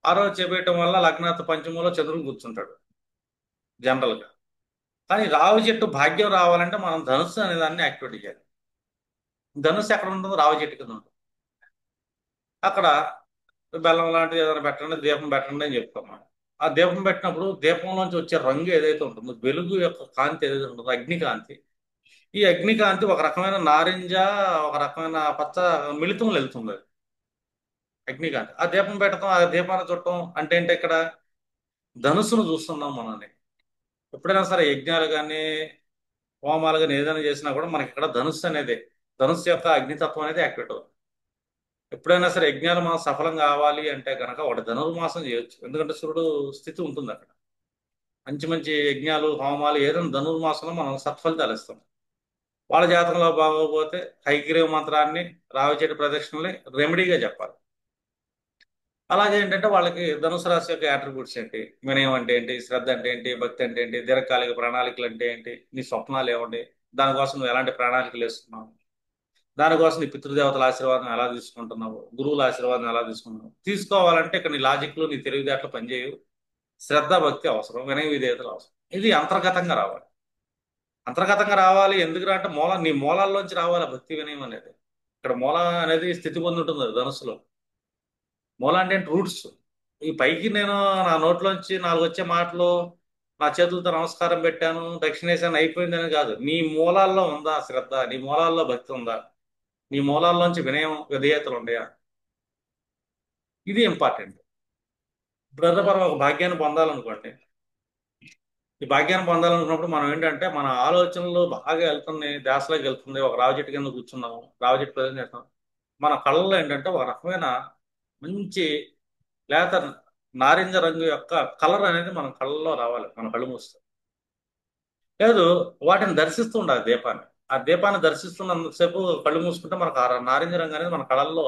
ఆ రోజు చేపేయటం వల్ల లగ్నాత్ పంచమంలో చంద్రుడు కూర్చుంటాడు జనరల్ గా. కానీ రావి చెట్టు భాగ్యం రావాలంటే మనం ధనుస్సు అనే దాన్ని యాక్టివేట్ చేయాలి. ధనుస్సు ఎక్కడ ఉంటుందో రావి చెట్టు కింద ఉంటుంది. అక్కడ బెల్లం లాంటిది ఏదైనా పెట్టండి, దీపం పెట్టండి అని చెప్తాం మనం. ఆ దీపం పెట్టినప్పుడు దీపంలోంచి వచ్చే రంగు ఏదైతే ఉంటుందో, వెలుగు యొక్క కాంతి ఏదైతే ఉంటుందో, అగ్ని కాంతి. ఈ అగ్ని కాంతి ఒక రకమైన నారింజ, ఒక రకమైన పచ్చ మిళితం వెళ్తుంది అది. అగ్నికాంతి ఆ దీపం పెట్టడం, ఆ దీపాన్ని చుట్టం అంటే ఏంటి? ఇక్కడ ధనుస్సును చూస్తున్నాం మనల్ని. ఎప్పుడైనా సరే యజ్ఞాలు కానీ హోమాలు కానీ ఏదైనా చేసినా కూడా మనకి ఇక్కడ ధనుస్సు అనేది, ధనుస్సు యొక్క అగ్నితత్వం అనేది యాక్టివేట్ అవుతుంది. ఎప్పుడైనా సరే యజ్ఞాలు మనం సఫలం కావాలి అంటే కనుక ఒకటి ధనుర్మాసం చేయొచ్చు. ఎందుకంటే సూర్యుడు స్థితి ఉంటుంది అక్కడ. మంచి మంచి యజ్ఞాలు హోమాలు ఏదైనా ధనుర్మాసంలో మనం సత్ఫలితాలు ఇస్తాం. వాళ్ళ జాతకంలో బాగోకపోతే హైగ్రీవ మంత్రాన్ని, రావి చెట్టు ప్రదక్షిణల్ని రెమెడీగా చెప్పాలి. అలాగే ఏంటంటే వాళ్ళకి ధనుసు రాశి యొక్క అట్రిబ్యూట్స్ ఏంటి, వినయం అంటే ఏంటి, శ్రద్ధ అంటే ఏంటి, భక్తి అంటే ఏంటి, దీర్ఘకాలిక ప్రణాళికలు అంటే ఏంటి, నీ స్వప్నాలు ఏమండి, దానికోసం నువ్వు ఎలాంటి ప్రణాళికలు వేస్తున్నావు, దానికోసం నీ పితృదేవతల ఆశీర్వాదం ఎలా తీసుకుంటున్నావు, గురువుల ఆశీర్వాదం ఎలా తీసుకుంటున్నావు. తీసుకోవాలంటే ఇక్కడ నీ లాజిక్లు, నీ తెలివితేటలు పనిచేయవు. శ్రద్ధ భక్తి అవసరం, వినయ విధేయతలు అవసరం. ఇది అంతర్గతంగా రావాలి. అంతర్గతంగా రావాలి ఎందుకు అంటే నీ మూలాల్లోంచి రావాలి ఆ భక్తి వినయం అనేది. ఇక్కడ మూల అనేది స్థితి పొంది ఉంటుంది ధనుసులో. మూల అంటే రూట్స్. ఈ పైకి నేను నా నోట్లోంచి నాలుగు వచ్చే మాటలు నా చేతులతో నమస్కారం పెట్టాను, దక్షిణేశాన్ని అయిపోయిందని కాదు. నీ మూలాల్లో ఉందా శ్రద్ధ? నీ మూలాల్లో భక్తి ఉందా? నీ మూలాల్లోంచి వినయం విధేయతలు ఉన్నాయా? ఇది ఇంపార్టెంట్. ఇప్పుడు మనం ఒక భాగ్యాన్ని పొందాలనుకోండి. ఈ భాగ్యాన్ని పొందాలనుకున్నప్పుడు మనం ఏంటంటే మన ఆలోచనలు బాగా వెళ్తున్నాయి, ధ్యాసలోకి వెళ్తుంది. ఒక రావి చెట్టు కింద కూర్చున్నాము, రావి చెట్టు ప్రజెంట్ చేస్తాం. మన కళ్ళల్లో ఏంటంటే ఒక రకమైన మంచి లేత నారింజ రంగు యొక్క కలర్ అనేది మన కళ్ళల్లో రావాలి, మన కళ్ళు మూస్తే. లేదు, వాటిని దర్శిస్తూ ఉండాలి దీపాన్ని. ఆ దీపాన్ని దర్శిస్తున్నంతసేపు కళ్ళు మూసుకుంటే మనకు ఆ నారింజ రంగు అనేది మన కళల్లో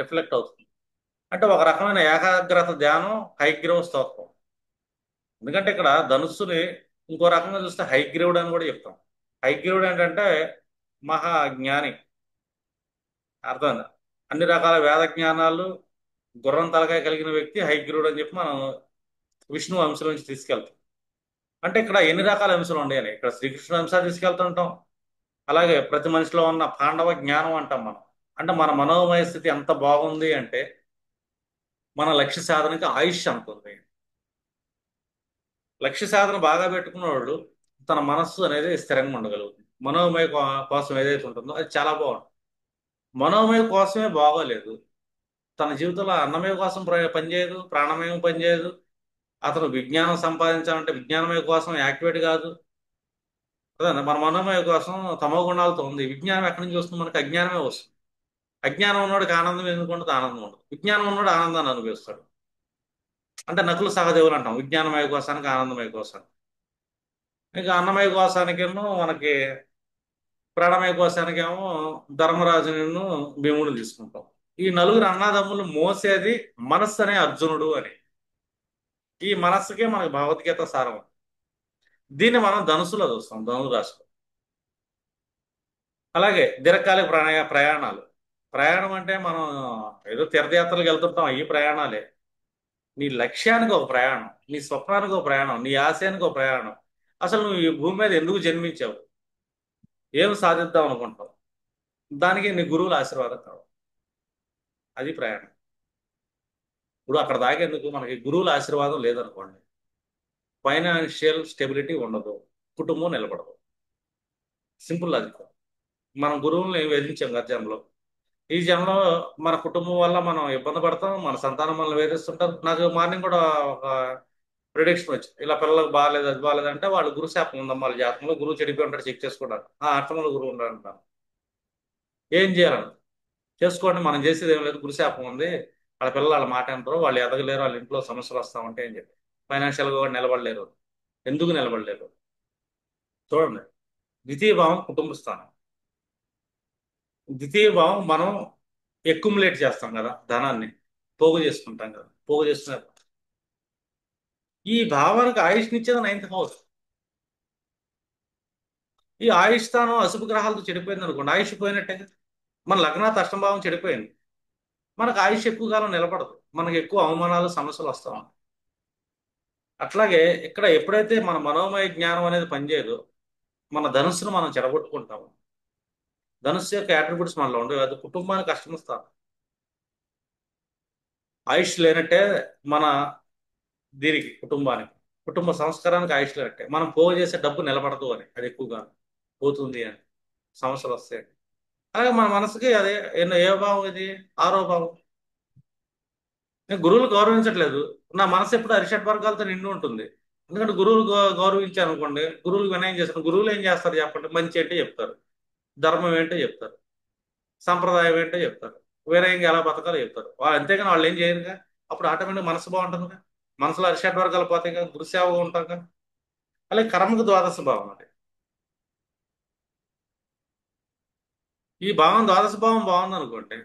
రిఫ్లెక్ట్ అవుతుంది. అంటే ఒక రకమైన ఏకాగ్రత ధ్యానం, హైగ్రీవ స్తోత్రం. ఎందుకంటే ఇక్కడ ధనుస్సుని ఇంకో రకంగా చూస్తే హైగ్రీవుడు అని కూడా చెప్తాం. హైగ్రీవుడు ఏంటంటే మహా జ్ఞాని. అర్థం, అన్ని రకాల వేద జ్ఞానాలు గుర్రం తలకాయ కలిగిన వ్యక్తి హైగ్రీవుడు అని చెప్పి మనం విష్ణు అంశం నుంచి తీసుకెళ్తాం. అంటే ఇక్కడ ఎన్ని రకాల అంశాలు ఉన్నాయని ఇక్కడ శ్రీకృష్ణుడు అంశ తీసుకెళ్తుంటాం. అలాగే ప్రతి మనిషిలో ఉన్న పాండవ జ్ఞానం అంటాం మనం. అంటే మన మనోమయ స్థితి ఎంత బాగుంది అంటే మన లక్ష్య సాధనకి ఆయుష్ అంత ఉంది. లక్ష్య సాధన బాగా పెట్టుకున్న వాళ్ళు తన మనస్సు అనేది స్థిరంగా ఉండగలుగుతుంది. మనోమయ కోసం ఏదైతే ఉంటుందో అది చాలా బాగుంటుంది. మనోమయ కోసమే బాగోలేదు, తన జీవితంలో అన్నమయ కోసం పనిచేయదు, ప్రాణమయం పనిచేయదు. అతను విజ్ఞానం సంపాదించాలంటే విజ్ఞానమయ కోసం యాక్టివేట్ కాదు. అదే మన మనోమయ కోసం తమో గుణాలతో ఉంది. విజ్ఞానం ఎక్కడి నుంచి వస్తుంది? మనకి అజ్ఞానమే వస్తుంది. అజ్ఞానం ఉన్నవాడికి ఆనందం ఎందుకు ఉండదు? ఆనందం ఉండదు. విజ్ఞానం ఉన్నవాడు ఆనందాన్ని అనుభవిస్తాడు. అంటే నకులు సహదేవులు అంటాం, విజ్ఞానమయ కోసానికి ఆనందమయ కోసానికి. ఇక అన్నమయ కోసానికేమో మనకి ప్రాణమయ కోశానికేమో ధర్మరాజును భీముడు తీసుకుంటాం. ఈ నలుగురు అన్నదమ్ములు మోసేది మనస్సు అనే అర్జునుడు అని. ఈ మనస్సుకే మనకి భగవద్గీత సారం. దీన్ని మనం ధనుసులో చూస్తాం, ధనురాశిలో. అలాగే దీర్ఘకాలిక ప్రయాణాలు. ప్రయాణం అంటే మనం ఏదో తీర్థయాత్రలకు వెళ్తుంటాం, ఈ ప్రయాణాలే. నీ లక్ష్యానికి ఒక ప్రయాణం, నీ స్వప్నానికి ఒక ప్రయాణం, నీ ఆశయానికి ఒక ప్రయాణం. అసలు నువ్వు ఈ భూమి మీద ఎందుకు జన్మించావు? ఏం సాధిద్దాం అనుకుంటావు? దానికి నీ గురువుల ఆశీర్వాదం కావాలి. అది ప్రయాణం. ఇప్పుడు అక్కడ దాకేందుకు మనకి గురువుల ఆశీర్వాదం లేదనుకోండి, ఫైనాన్షియల్ స్టెబిలిటీ ఉండదు, కుటుంబం నిలబడదు. సింపుల్ అది. మనం గురువుల్ని వేధించాం గత జన్మలో. ఈ జన్మలో మన కుటుంబం వల్ల మనం ఇబ్బంది పడతాం, మన సంతానం మనల్ని వేధిస్తుంటారు. నాకు మార్నింగ్ కూడా ఒక ప్రిడిక్షన్ వచ్చింది, ఇలా పిల్లలకు బాగాలేదు, అది బాగాలేదు అంటే వాళ్ళు గురు శాపం ఉందమ్మా, వాళ్ళ జాతకంలో గురువు చెడిపోయి ఉంటాడు, చెక్ చేసుకోవడానికి. ఆ అర్థంలో గురువు ఉంటాడు. ఏం చేయాలని చేసుకోండి, మనం చేసేది ఏం లేదు, గురుశాపం ఉంది. వాళ్ళ పిల్లలు వాళ్ళ మాట అంటారు, వాళ్ళు ఎదగలేరు, వాళ్ళ ఇంట్లో సమస్యలు వస్తా ఉంటాయి అని చెప్పి ఫైనాన్షియల్గా కూడా నిలబడలేరు. ఎందుకు నిలబడలేరు? చూడండి, ద్వితీయ భావం కుటుంబ స్థానం. ద్వితీయ భావం మనం ఎక్యుములేట్ చేస్తాం కదా ధనాన్ని, పోగు చేసుకుంటాం కదా, పోగు చేసుకునే ఈ భావానికి ఆయుష్నిచ్చేది నైన్త్ హౌస్. ఈ ఆయుష్ స్థానం అశుభ గ్రహాలతో చెడిపోయింది అనుకోండి, ఆయుష్ పోయినట్టే. మన లగ్నాత్ అష్టమ భావం చెడిపోయింది, మనకు ఆయుష్ ఎక్కువ కాలం నిలబడదు, మనకు ఎక్కువ అవమానాలు సమస్యలు వస్తాం. అట్లాగే ఇక్కడ ఎప్పుడైతే మన మనోమయ జ్ఞానం అనేది పనిచేయదో మన ధనుస్సును మనం చెడగొట్టుకుంటాము. ధనుస్సు యొక్క అట్రిబ్యూట్స్ మనలో ఉండవు, అది కుటుంబానికి కష్టం ఇస్తాను. ఆయుష్ లేనట్టే మన దీనికి కుటుంబానికి, కుటుంబ సంస్కారానికి ఆయుష్ లేనట్టే. మనం పోగు చేసే డబ్బు నిలబడదు అని, అది ఎక్కువగా పోతుంది అని, సమస్యలు వస్తాయి. అలాగే మన మనసుకి అదే ఏ భావం ఇది? ఆరో భావం. నేను గురువులు గౌరవించట్లేదు, నా మనసు ఎప్పుడు అరిషడ్ వర్గాలతో నిండి ఉంటుంది. ఎందుకంటే గురువులు గౌరవించాను అనుకోండి, గురువులు వినయం చేస్తాను. గురువులు ఏం చేస్తారు చెప్పండి? మంచి ఏంటో చెప్తారు, ధర్మం ఏంటో చెప్తారు, సంప్రదాయం ఏంటో చెప్తారు, వినయంగా ఎలా బతకాలో చెప్తారు. వాళ్ళు అంతేగాని వాళ్ళు ఏం చేయరుగా. అప్పుడు ఆటోమేటిక్ మనసు బాగుంటుందిగా, మనసులో అరిషడ్ వర్గాలు పోతాయి కదా, గురుసేవగా ఉంటాం కదా. అలాగే కర్మకు ద్వాదశ భావం అది. ఈ భావం ద్వాదశ భావం బాగుంది అనుకోండి,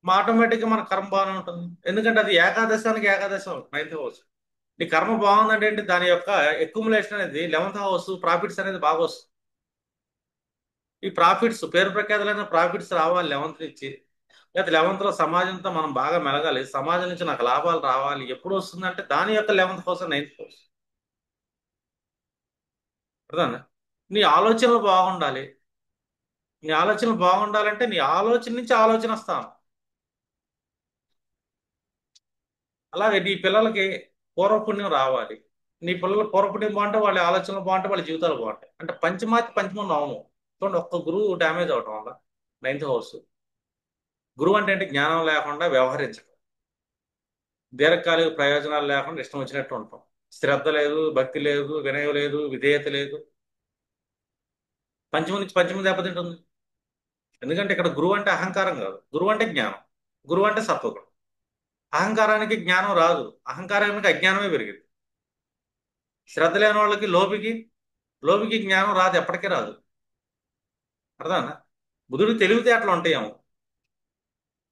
మా ఆటోమేటిక్గా మన కర్మ బాగానే ఉంటుంది. ఎందుకంటే అది ఏకాదశానికి ఏకాదశం నైన్త్ హౌస్. నీ కర్మ బాగుందంటే ఏంటి? దాని యొక్క ఎక్యుములేషన్ అనేది 11th హౌస్, ప్రాఫిట్స్ అనేది బాగా వస్తుంది. ఈ ప్రాఫిట్స్ పేరు ప్రఖ్యాతులైన ప్రాఫిట్స్ రావాలి 11th నుంచి. లేదా 11th లో సమాజంతో మనం బాగా మెలగాలి, సమాజం నుంచి నాకు లాభాలు రావాలి. ఎప్పుడు వస్తుందంటే దాని యొక్క 11th హౌస్, నైన్త్ హౌస్. అర్థం? నీ ఆలోచనలు బాగుండాలి. నీ ఆలోచనలు బాగుండాలంటే నీ ఆలోచన నుంచి ఆలోచన వస్తాను. అలాగే నీ పిల్లలకి పూర్వపుణ్యం రావాలి, నీ పిల్లలు పూర్వపుణ్యం బాగుంటే వాళ్ళ ఆలోచనలు బాగుంటే వాళ్ళ జీవితాలు బాగుంటాయి. అంటే పంచమాతి పంచమం నవము. చూడండి, ఒక్క గురువు డ్యామేజ్ అవటం వల్ల నైన్త్ హౌస్. గురువు అంటే ఏంటి? జ్ఞానం లేకుండా వ్యవహరించడం, దీర్ఘకాలిక ప్రయోజనాలు లేకుండా ఇష్టం వచ్చినట్టు ఉంటాం. శ్రద్ధ లేదు, భక్తి లేదు, వినయం లేదు, విధేయత లేదు. పంచమం నుంచి పంచమం దెబ్బతింటుంది. ఎందుకంటే ఇక్కడ గురువు అంటే అహంకారం కాదు, గురువు అంటే జ్ఞానం, గురువు అంటే సత్వగుణం. అహంకారానికి జ్ఞానం రాదు, అహంకారానికి అజ్ఞానమే పెరిగింది. శ్రద్ధ లేని వాళ్ళకి, లోబికి జ్ఞానం రాదు, ఎప్పటికీ రాదు. అర్థమన్నా? బుధుడు తెలివితేటలు ఉంటాయేమో.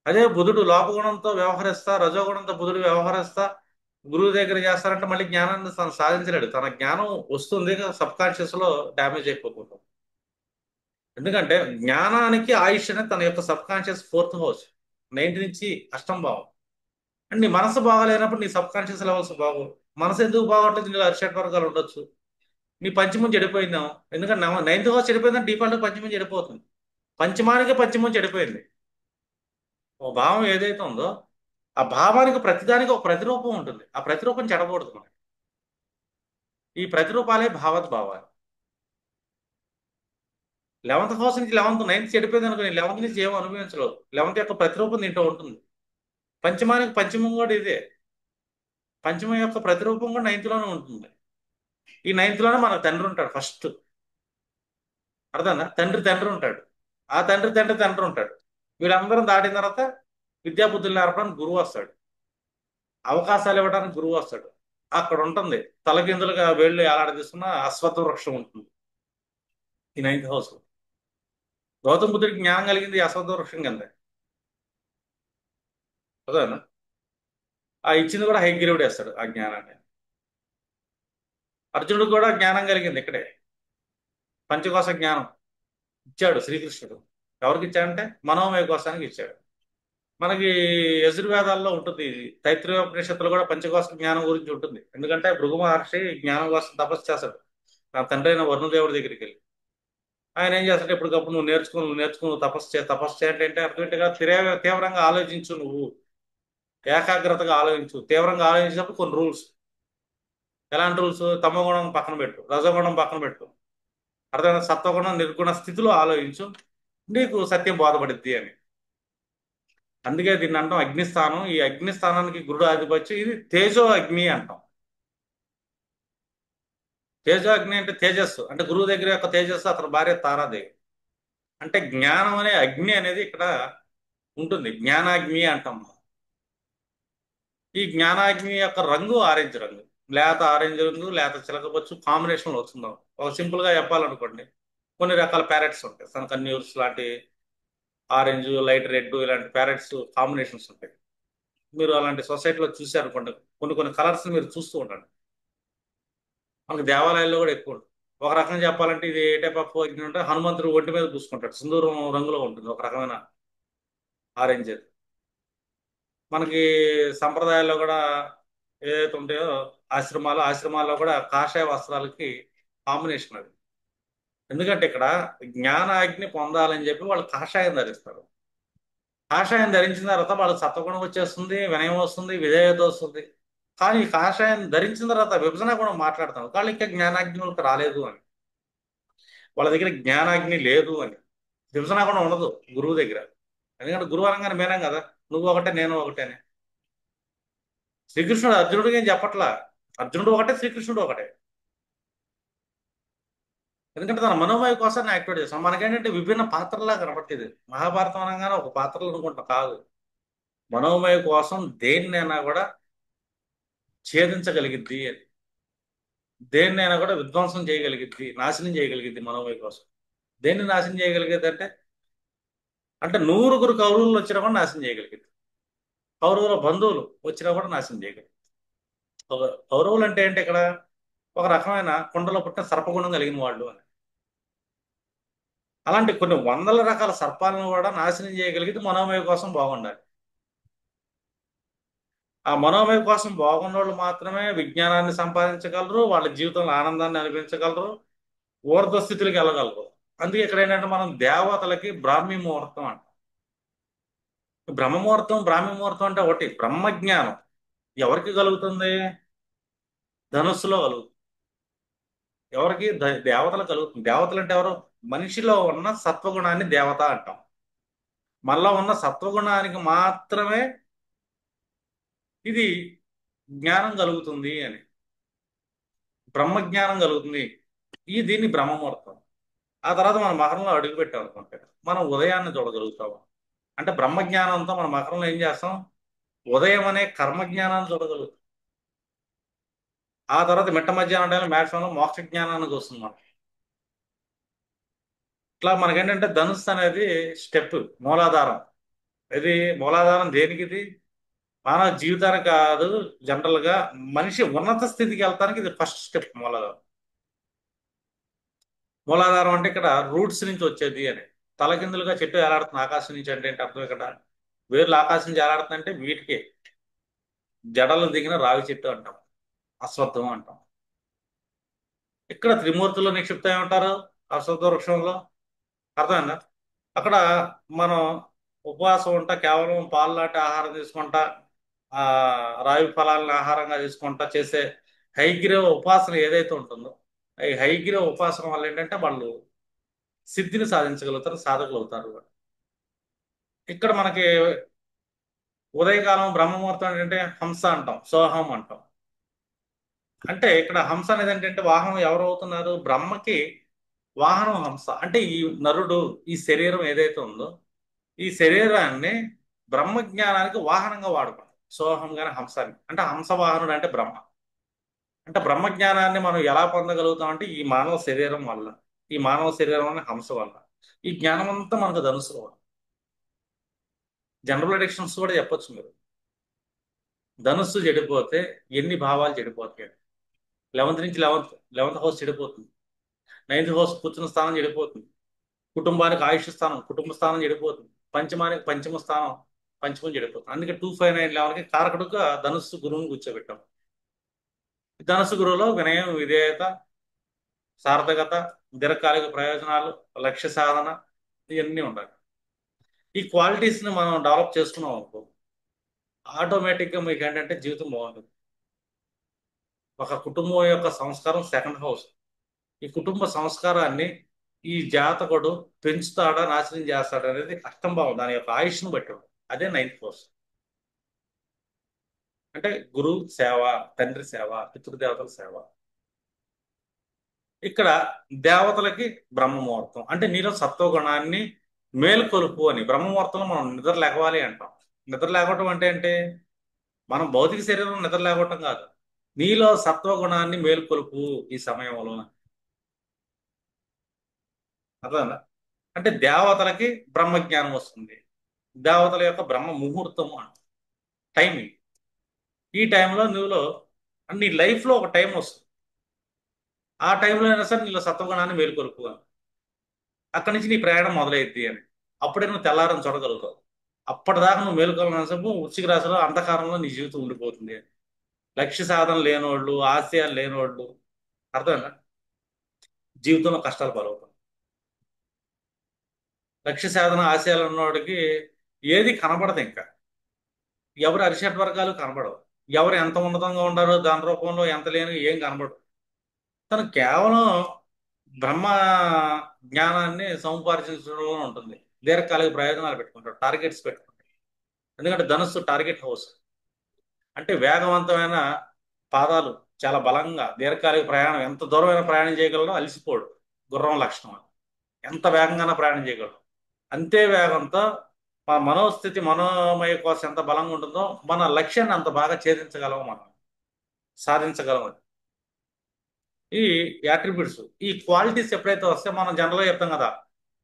అదే బుధుడు లోపగుణంతో వ్యవహరిస్తా, రజోగుణంతో బుధుడు వ్యవహరిస్తా గురువు దగ్గర చేస్తారంటే మళ్ళీ జ్ఞానాన్ని తను సాధించలేడు. తన జ్ఞానం వస్తుంది, సబ్ కాన్షియస్ లో డ్యామేజ్ అయిపోతుంది. ఎందుకంటే జ్ఞానానికి ఆయుష్ అనేది తన యొక్క sub conscious fourth house, ninth నుంచి అష్టం భావం. అంటే నీ మనసు బాగాలేనప్పుడు నీ సబ్ కాన్షియస్ లెవెల్స్ బాగోవు. మనసు ఎందుకు బాగోట్లేదు? నీలో అరిషట్ వర్గాలు ఉండొచ్చు. నీ పంచమం చెడిపోయిందాం. ఎందుకంటే నైన్త్ హౌస్ చెడిపోయిందని డిఫాల్ట్ పంచమం చెడిపోతుంది. పంచమానికి పంచమం చెడిపోయింది. ఓ భావం ఏదైతే ఉందో ఆ భావానికి ప్రతిదానికి ఒక ప్రతిరూపం ఉంటుంది. ఆ ప్రతిరూపం చెడకూడదు మనకి. ఈ ప్రతిరూపాలే భావోద్భావాలు. 11th హౌస్ నుంచి 9th చెడిపోయింది అనుకో, 11th నుంచి ఏం అనుభవించలేవు. 11th యొక్క ప్రతిరూపం దీంట్లో ఉంటుంది. పంచమానికి పంచమం కూడా ఇదే. పంచమం యొక్క ప్రతిరూపం కూడా 9th లోనే ఉంటుంది. ఈ 9th లోనే మన తండ్రి ఉంటాడు ఫస్ట్. అర్థనా? తండ్రి ఉంటాడు. ఆ తండ్రి ఉంటాడు. వీళ్ళందరం దాటిన తర్వాత విద్యాబుద్ధులు నేర్పడానికి గురువు వస్తాడు. అవకాశాలు ఇవ్వడానికి గురువు వస్తాడు. అక్కడ ఉంటుంది తలకిందులుగా వేళ్ళు ఏలాడదీస్తున్న అశ్వత్థ వృక్షం ఉంటుంది ఈ 9th హౌస్. గౌతమ బుద్ధుడికి జ్ఞానం కలిగింది ఈ అశ్వత్థ వృక్షం కింద. అదేనా? ఆ ఇచ్చింది కూడా హయగ్రీవుడు వేస్తాడు ఆ జ్ఞానాన్ని. అర్జునుడికి కూడా జ్ఞానం కలిగింది ఇక్కడే. పంచకోశ జ్ఞానం ఇచ్చాడు శ్రీకృష్ణుడు. ఎవరికి ఇచ్చాడంటే మనోమయ కోశానికి ఇచ్చాడు. మనకి యజుర్వేదాల్లో ఉంటుంది ఇది. తైత్రీయోపనిషత్తులో కూడా పంచకోశ జ్ఞానం గురించి ఉంటుంది. ఎందుకంటే భృగు మహర్షి జ్ఞానం కోసం తపస్సు చేస్తాడు నా తండ్రి అయిన వరుణదేవుడి దగ్గరికి వెళ్ళి. ఆయన ఏం చేస్తాడు? ఎప్పటికప్పుడు నువ్వు నేర్చుకుని తపస్సు చేయంటే అంటే అర్థం ఏంటిగా? తీవ్రంగా ఆలోచించు, నువ్వు ఏకాగ్రతగా ఆలోచించు. తీవ్రంగా ఆలోచించినప్పుడు కొన్ని రూల్స్. ఎలాంటి రూల్స్? తమోగుణం పక్కన పెట్టు, రజోగుణం పక్కన పెట్టు, అర్థమైన సత్వగుణం నిర్గుణ స్థితిలో ఆలోచించు, నీకు సత్యం బోధపడిద్ది అని. అందుకే దీన్ని అంటాం అగ్నిస్థానం. ఈ అగ్నిస్థానానికి గురుడు ఆధిపత్యం. ఇది తేజో అగ్ని అంటాం. తేజో అగ్ని అంటే తేజస్సు, అంటే గురువు దగ్గర యొక్క తేజస్సు, అతని భార్య తారాదేవి. అంటే జ్ఞానం అనే అగ్ని అనేది ఇక్కడ ఉంటుంది. జ్ఞానాగ్ని అంటాం మనం. ఈ జ్ఞానాగ్ని యొక్క రంగు ఆరెంజ్ రంగు. లేత ఆరెంజ్ రంగు, లేత చిలకపచ్చు కాంబినేషన్లో వస్తుందాం. ఒక సింపుల్ గా చెప్పాలనుకోండి, కొన్ని రకాల ప్యారెట్స్ ఉంటాయి, సనకన్యూర్స్ లాంటి ఆరెంజ్, లైట్ రెడ్, ఇలాంటి ప్యారెట్స్ కాంబినేషన్స్ ఉంటాయి. మీరు అలాంటి సొసైటీలో చూసారనుకోండి, కొన్ని కొన్ని కలర్స్ మీరు చూస్తూ ఉండండి. మనకి దేవాలయాల్లో కూడా ఎక్కువ ఉంటుంది. ఒక రకంగా చెప్పాలంటే ఇది ఏ టైప్ ఆఫ్ అంటే హనుమంతుడు ఒంటి మీద పూసుకుంటాడు, సింధూరం రంగులో ఉంటుంది ఒక రకమైన ఆరెంజ్ అది. మనకి సంప్రదాయాల్లో కూడా ఏదైతే ఉంటాయో ఆశ్రమాల్లో కూడా కాషాయ వస్త్రాలకి కాంబినేషన్ అది. ఎందుకంటే ఇక్కడ జ్ఞానాగ్ని పొందాలని చెప్పి వాళ్ళు కాషాయం ధరిస్తారు. కాషాయం ధరించిన తర్వాత వాళ్ళకి సత్వగుణం వచ్చేస్తుంది, వినయం వస్తుంది, విధేయత వస్తుంది. కానీ ఈ కాషాయం ధరించిన తర్వాత విభజన గుణం మాట్లాడతాం, వాళ్ళు ఇంకా జ్ఞానాగ్నికి రాలేదు అని, వాళ్ళ దగ్గర జ్ఞానాగ్ని లేదు అని. విభజన గుణం ఉండదు గురువు దగ్గర. ఎందుకంటే గురువు అనగానే మేనం కదా, నువ్వు ఒకటే నేను ఒకటే అని. శ్రీకృష్ణుడు అర్జునుడికి ఏం చెప్పట్లా. అర్జునుడు ఒకటే, శ్రీకృష్ణుడు ఒకటే. ఎందుకంటే తన మనోమయ కోసాన్ని యాక్టివేట్ చేస్తాం. మనకేంటంటే విభిన్న పాత్రలా కనపడుతుంది. మహాభారతం అనగానే ఒక పాత్రలు అనుకుంటాం, కాదు. మనోమయ కోసం దేన్నైనా కూడా ఛేదించగలిగిద్ది అని, దేన్నైనా కూడా విధ్వంసం చేయగలిగిద్ది, నాశనం చేయగలిగిద్ది మనోమయ కోసం. దేన్ని నాశనం చేయగలిగేది అంటే 100 కౌరవులు వచ్చినా కూడా నాశనం చేయగలిగింది. కౌరవుల బంధువులు వచ్చినా కూడా నాశనం చేయగలిగింది. కౌరవులు అంటే ఏంటి ఇక్కడ? ఒక రకమైన కుండలో పుట్టిన సర్పగుణం కలిగిన వాళ్ళు అని. అలాంటి కొన్ని వందల రకాల సర్పాలను కూడా నాశనం చేయగలిగితే మనోమయ కోసం బాగుండాలి. ఆ మనోమయ కోసం బాగున్న వాళ్ళు మాత్రమే విజ్ఞానాన్ని సంపాదించగలరు, వాళ్ళ జీవితంలో ఆనందాన్ని అనిపించగలరు, ఊర్ధ్వ స్థితులకు వెళ్ళగలరు. అందుకే ఇక్కడ ఏంటంటే మనం దేవతలకి బ్రాహ్మీ ముహూర్తం అంటాం. బ్రహ్మ ముహూర్తం అంటే ఒకటి బ్రహ్మజ్ఞానం ఎవరికి కలుగుతుంది? ధనుస్సులో కలుగుతుంది. ఎవరికి దేవతలు కలుగుతుంది. దేవతలు అంటే ఎవరు? మనిషిలో ఉన్న సత్వగుణాన్ని దేవత అంటాం. మనలో ఉన్న సత్వగుణానికి మాత్రమే ఇది జ్ఞానం కలుగుతుంది అని, బ్రహ్మజ్ఞానం కలుగుతుంది. దీన్ని బ్రహ్మముహూర్తం. ఆ తర్వాత మన మకరంలో అడుగు పెట్టాం అనుకుంటే మనం ఉదయాన్ని చూడగలుగుతాం. అంటే బ్రహ్మజ్ఞానంతో మన మకరంలో ఏం చేస్తాం? ఉదయం అనే కర్మజ్ఞానాన్ని చూడగలుగుతాం. ఆ తర్వాత మిట్ట మధ్యాహ్నం టైంలో మ్యాక్సిమంలో మోక్ష జ్ఞానానికి వస్తుంది మనం. ఇట్లా మనకేంటంటే ధనుస్సు అనేది స్టెప్, మూలాధారం. ఇది మూలాధారం దేనికి? ఇది మానవ జీవితానికి కాదు, జనరల్ గా మనిషి ఉన్నత స్థితికి వెళ్తానికి ఇది ఫస్ట్ స్టెప్ మూలాధారం. మూలాధారం అంటే ఇక్కడ రూట్స్ నుంచి వచ్చేది అని. తలకిందులుగా చెట్టు ఏలాడుతుంది ఆకాశం నుంచి అంటే ఏంటి అర్థం? ఇక్కడ వేర్లు ఆకాశం నుంచి ఏలాడుతుందంటే వీటికి జడలు దిగిన రావి చెట్టు అంటాం, అశ్వత్థం అంటాం. ఇక్కడ త్రిమూర్తులు నిక్షిప్తం ఏమంటారు? అశ్వత్థ వృక్షంలో. అర్థమైందా? అక్కడ మనం ఉపవాసం ఉంటా, కేవలం పాలు లాంటి ఆహారం తీసుకుంటా, ఆ రావి ఫలాలను ఆహారంగా తీసుకుంటా చేసే హైగ్రీవ ఉపాసన ఏదైతే ఉంటుందో, ఈ హైగ్రీవ ఉపాసన వల్ల ఏంటంటే వాళ్ళు సిద్ధిని సాధించగలుగుతారు, సాధకులు అవుతారు. ఇక్కడ మనకి ఉదయకాలం బ్రహ్మముహూర్తం ఏంటంటే హంస అంటాం, సోహం అంటాం. అంటే ఇక్కడ హంస అనేది ఏంటంటే వాహనం ఎవరు అవుతున్నారు? బ్రహ్మకి వాహనం హంస. అంటే ఈ నరుడు, ఈ శరీరం ఏదైతే ఉందో, ఈ శరీరాన్ని బ్రహ్మజ్ఞానానికి వాహనంగా వాడుకుంటాం. సోహం గాని హంసాన్ని అంటే హంస వాహనుడు అంటే బ్రహ్మ. అంటే బ్రహ్మజ్ఞానాన్ని మనం ఎలా పొందగలుగుతాం అంటే ఈ మానవ శరీరం వల్ల, ఈ మానవ శరీరం అనే హంస వల్ల. ఈ జ్ఞానం అంతా మనకు ధనుసులో. జనరల్ ఎడిక్షన్స్ కూడా చెప్పొచ్చు మీరు. ధనుస్సు చెడిపోతే ఎన్ని భావాలు చెడిపోతాయి. 11th నుంచి 11th హౌస్ చెడిపోతుంది. 9th హౌస్ కూర్చున్న స్థానం చెడిపోతుంది. కుటుంబానికి ఆయుష్ స్థానం, కుటుంబ స్థానం చెడిపోతుంది. పంచమానికి పంచమ స్థానం, పంచమం చెడిపోతుంది. అందుకే 2, 5, 9, 11కి కారకుడుగా ధనుస్సు గురువుని కూర్చోబెట్టాం. ఈ ధనుస్సు గురువులో వినయం, విధేయత, సార్థకత, దీర్ఘకాలిక ప్రయోజనాలు, లక్ష్య సాధన, ఇవన్నీ ఉండాలి. ఈ క్వాలిటీస్ ని మనం డెవలప్ చేసుకున్నాం అనుకో, ఆటోమేటిక్ గా మీకు ఏంటంటే జీవితం బాగుంటుంది. ఒక కుటుంబం యొక్క సంస్కారం సెకండ్ హౌస్. ఈ కుటుంబ సంస్కారాన్ని ఈ జాతకుడు పెంచుతాడా, నాశనం చేస్తాడా అనేది కష్టం భావం, దాని యొక్క ఆయుష్ను బట్టి ఉంటుంది. అదే 9th హౌస్. అంటే గురువు సేవ, తండ్రి సేవ, పితృదేవతల సేవ. ఇక్కడ దేవతలకి బ్రహ్మముహూర్తం అంటే నీలో సత్వగుణాన్ని మేల్కొలుపు అని. బ్రహ్మముహూర్తంలో మనం నిద్ర లేవాలి అంటాం. నిద్ర లేకపోవటం అంటే ఏంటి? మనం భౌతిక శరీరం నిద్ర లేకపోవటం కాదు, నీలో సత్వగుణాన్ని మేల్కొలుపు ఈ సమయంలో. అర్థమైందా? అంటే దేవతలకి బ్రహ్మజ్ఞానం వస్తుంది. దేవతల యొక్క బ్రహ్మ ముహూర్తము అంట, టైమింగ్. ఈ టైంలో నువ్వులో నీ లైఫ్లో ఒక టైం వస్తుంది. ఆ టైంలో అయినా సరే నీలో సత్వగుణాన్ని మేల్కొలుపు అని. అక్కడి నుంచి నీ ప్రయాణం మొదలైద్ది అని. అప్పుడే నువ్వు తెల్లారని చూడగలుగుతావు. అప్పటిదాకా నువ్వు మేలుకోవాల్సినప్పుడు వృశ్చిక రాశిలో అంధకారంలో నీ జీవితం ఉండిపోతుంది అని. లక్ష్య సాధన లేనోళ్ళు, ఆశయాలు లేనోళ్ళు, అర్థమైందా, జీవితంలో కష్టాలు పాలవుతాం. లక్ష్య సాధన ఆశయాలు ఉన్నవాడికి ఏది కనబడదు ఇంకా. ఎవరు అరిషడ్ వర్గాలు కనబడవు. ఎవరు ఎంత ఉన్నతంగా ఉండారో దాని రూపంలో ఎంత లేని ఏం కనబడదు. తను కేవలం బ్రహ్మ జ్ఞానాన్ని సముపార్జించడంలో ఉంటుంది. దీర్ఘకాలిక ప్రయోజనాలు పెట్టుకుంటాడు, టార్గెట్స్ పెట్టుకుంటాడు. ఎందుకంటే ధనుస్సు టార్గెట్ హౌస్. అంటే వేగవంతమైన పాదాలు, చాలా బలంగా దీర్ఘకాలిక ప్రయాణం, ఎంత దూరమైన ప్రయాణం చేయగలడో అలసిపోడు. గుర్రం లక్షణం అది. ఎంత వేగంగానే ప్రయాణం చేయగలడు. అంతే వేగంతో మన మనోస్థితి, మనోమయ కోసం ఎంత బలంగా ఉంటుందో మన లక్ష్యాన్ని అంత బాగా ఛేదించగలం, మనం సాధించగలం. ఈ యాట్రిబ్యూట్స్, ఈ క్వాలిటీస్ ఎప్పుడైతే వస్తే మనం జనరల్గా చెప్తాం కదా,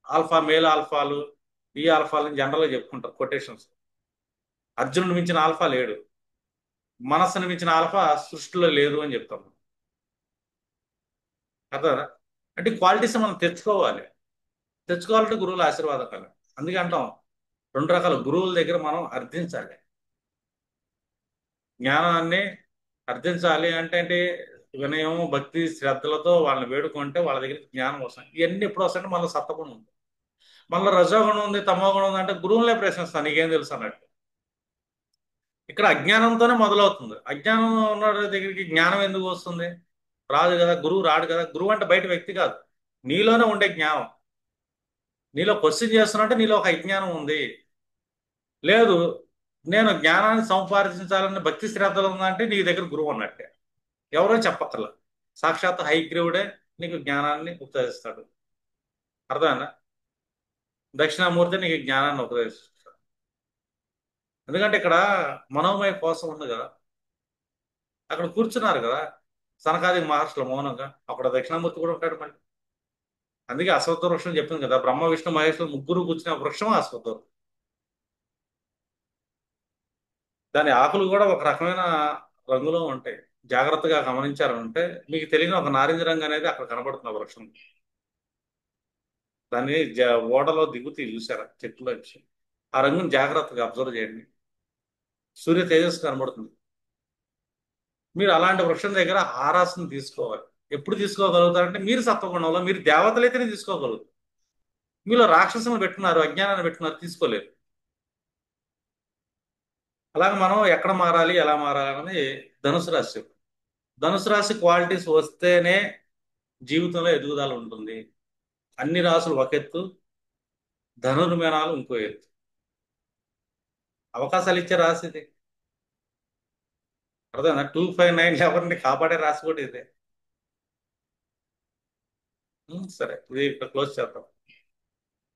ఆల్ఫా మేల్ ఆల్ఫాలు, ఈ ఆల్ఫాలు జనరల్గా చెప్పుకుంటాం కొటేషన్స్. అర్జునుడు మించిన ఆల్ఫా లేడు, మనస్సును మించిన ఆల్ఫా సృష్టిలో లేదు అని చెప్తాం. అర్థం? అంటే క్వాలిటీస్ మనం తెచ్చుకోవాలి. తెచ్చుకోవాలంటే గురువుల ఆశీర్వాదం కలగాలి. అందుకే అంటాం 2 రకాల గురువుల దగ్గర మనం అర్థించాలి. జ్ఞానాన్ని అర్థించాలి అంటే ఏంటి? వినయం, భక్తి, శ్రద్ధలతో వాళ్ళని వేడుకుంటే వాళ్ళ దగ్గర జ్ఞానం వస్తుంది. ఇవన్నీ ఎప్పుడు వస్తాయంటే మళ్ళీ సత్వగుణం ఉంది, మళ్ళీ రజోగుణం ఉంది, తమోగుణం ఉంది అంటే గురువులే ప్రశ్నిస్తాను నీకేం తెలుసు అన్నట్టు. ఇక్కడ అజ్ఞానంతోనే మొదలవుతుంది. అజ్ఞానం ఉన్న దగ్గరికి జ్ఞానం ఎందుకు వస్తుంది? రాదు కదా, గురువు రాడు కదా. గురువు అంటే బయట వ్యక్తి కాదు, నీలోనే ఉండే జ్ఞానం. నీలో క్వశ్చన్ చేస్తున్నట్టే నీలో ఒక అజ్ఞానం ఉంది. లేదు, నేను జ్ఞానాన్ని సంపాదించాలని భక్తి శ్రద్ధలు ఉందంటే నీ దగ్గర గురువు ఉన్నట్టే. ఎవరో చెప్పక్కర్లా, సాక్షాత్ హైగ్రీవుడే నీకు జ్ఞానాన్ని ఉపదేశిస్తాడు. అర్థమైందా? దక్షిణామూర్తి నీకు జ్ఞానాన్ని ఉపదేశిస్తాడు. ఎందుకంటే ఇక్కడ మనోమయ కోసం ఉంది కదా, అక్కడ కూర్చున్నారు కదా సనకాది మహర్షులు మౌనంగా, అక్కడ దక్షిణామూర్తి కూడా ఉంటాడు మళ్ళీ. అందుకే అశ్వత్థ వృక్షం చెప్పింది కదా, బ్రహ్మ విష్ణు మహేశ్వరు ముగ్గురు కూర్చున్న వృక్షం అశ్వత్థ వృక్షం. దాని ఆకులు కూడా ఒక రకమైన రంగులో ఉంటాయి. జాగ్రత్తగా గమనించారంటే మీకు తెలియని ఒక నారింజ రంగు అనేది అక్కడ కనబడుతుంది ఆ వృక్షం. దాన్ని ఓడలో దిగుతూ చూసారా చెట్టులో వచ్చి, ఆ రంగుని జాగ్రత్తగా అబ్జర్వ్ చేయండి. సూర్య తేజస్సు కనబడుతుంది. మీరు అలాంటి వృక్షం దగ్గర ఆరాసన తీసుకోవాలి. ఎప్పుడు తీసుకోగలుగుతారంటే మీరు సత్వగుణంలో, మీరు దేవతలైతేనే తీసుకోగలుగుతారు. మీలో రాక్షసులను పెట్టున్నారు, అజ్ఞానాన్ని పెట్టున్నారు, తీసుకోలేరు. అలాగే మనం ఎక్కడ మారాలి, ఎలా మారాలి అనేది ధనుసు రాశి. ధనుసు రాశి క్వాలిటీస్ వస్తేనే జీవితంలో ఎదుగుదల ఉంటుంది. అన్ని రాసులు ఒక ఎత్తు, ధనుర్మేనాలు ఇంకో ఎత్తు. అవకాశాలు ఇచ్చే రాశి ఇది. అర్థమైందా? 259 ఎవరిని కాపాడే రాశి కూడా ఇదే. సరే, ఇది ఇక్కడ క్లోజ్ చేద్దాం.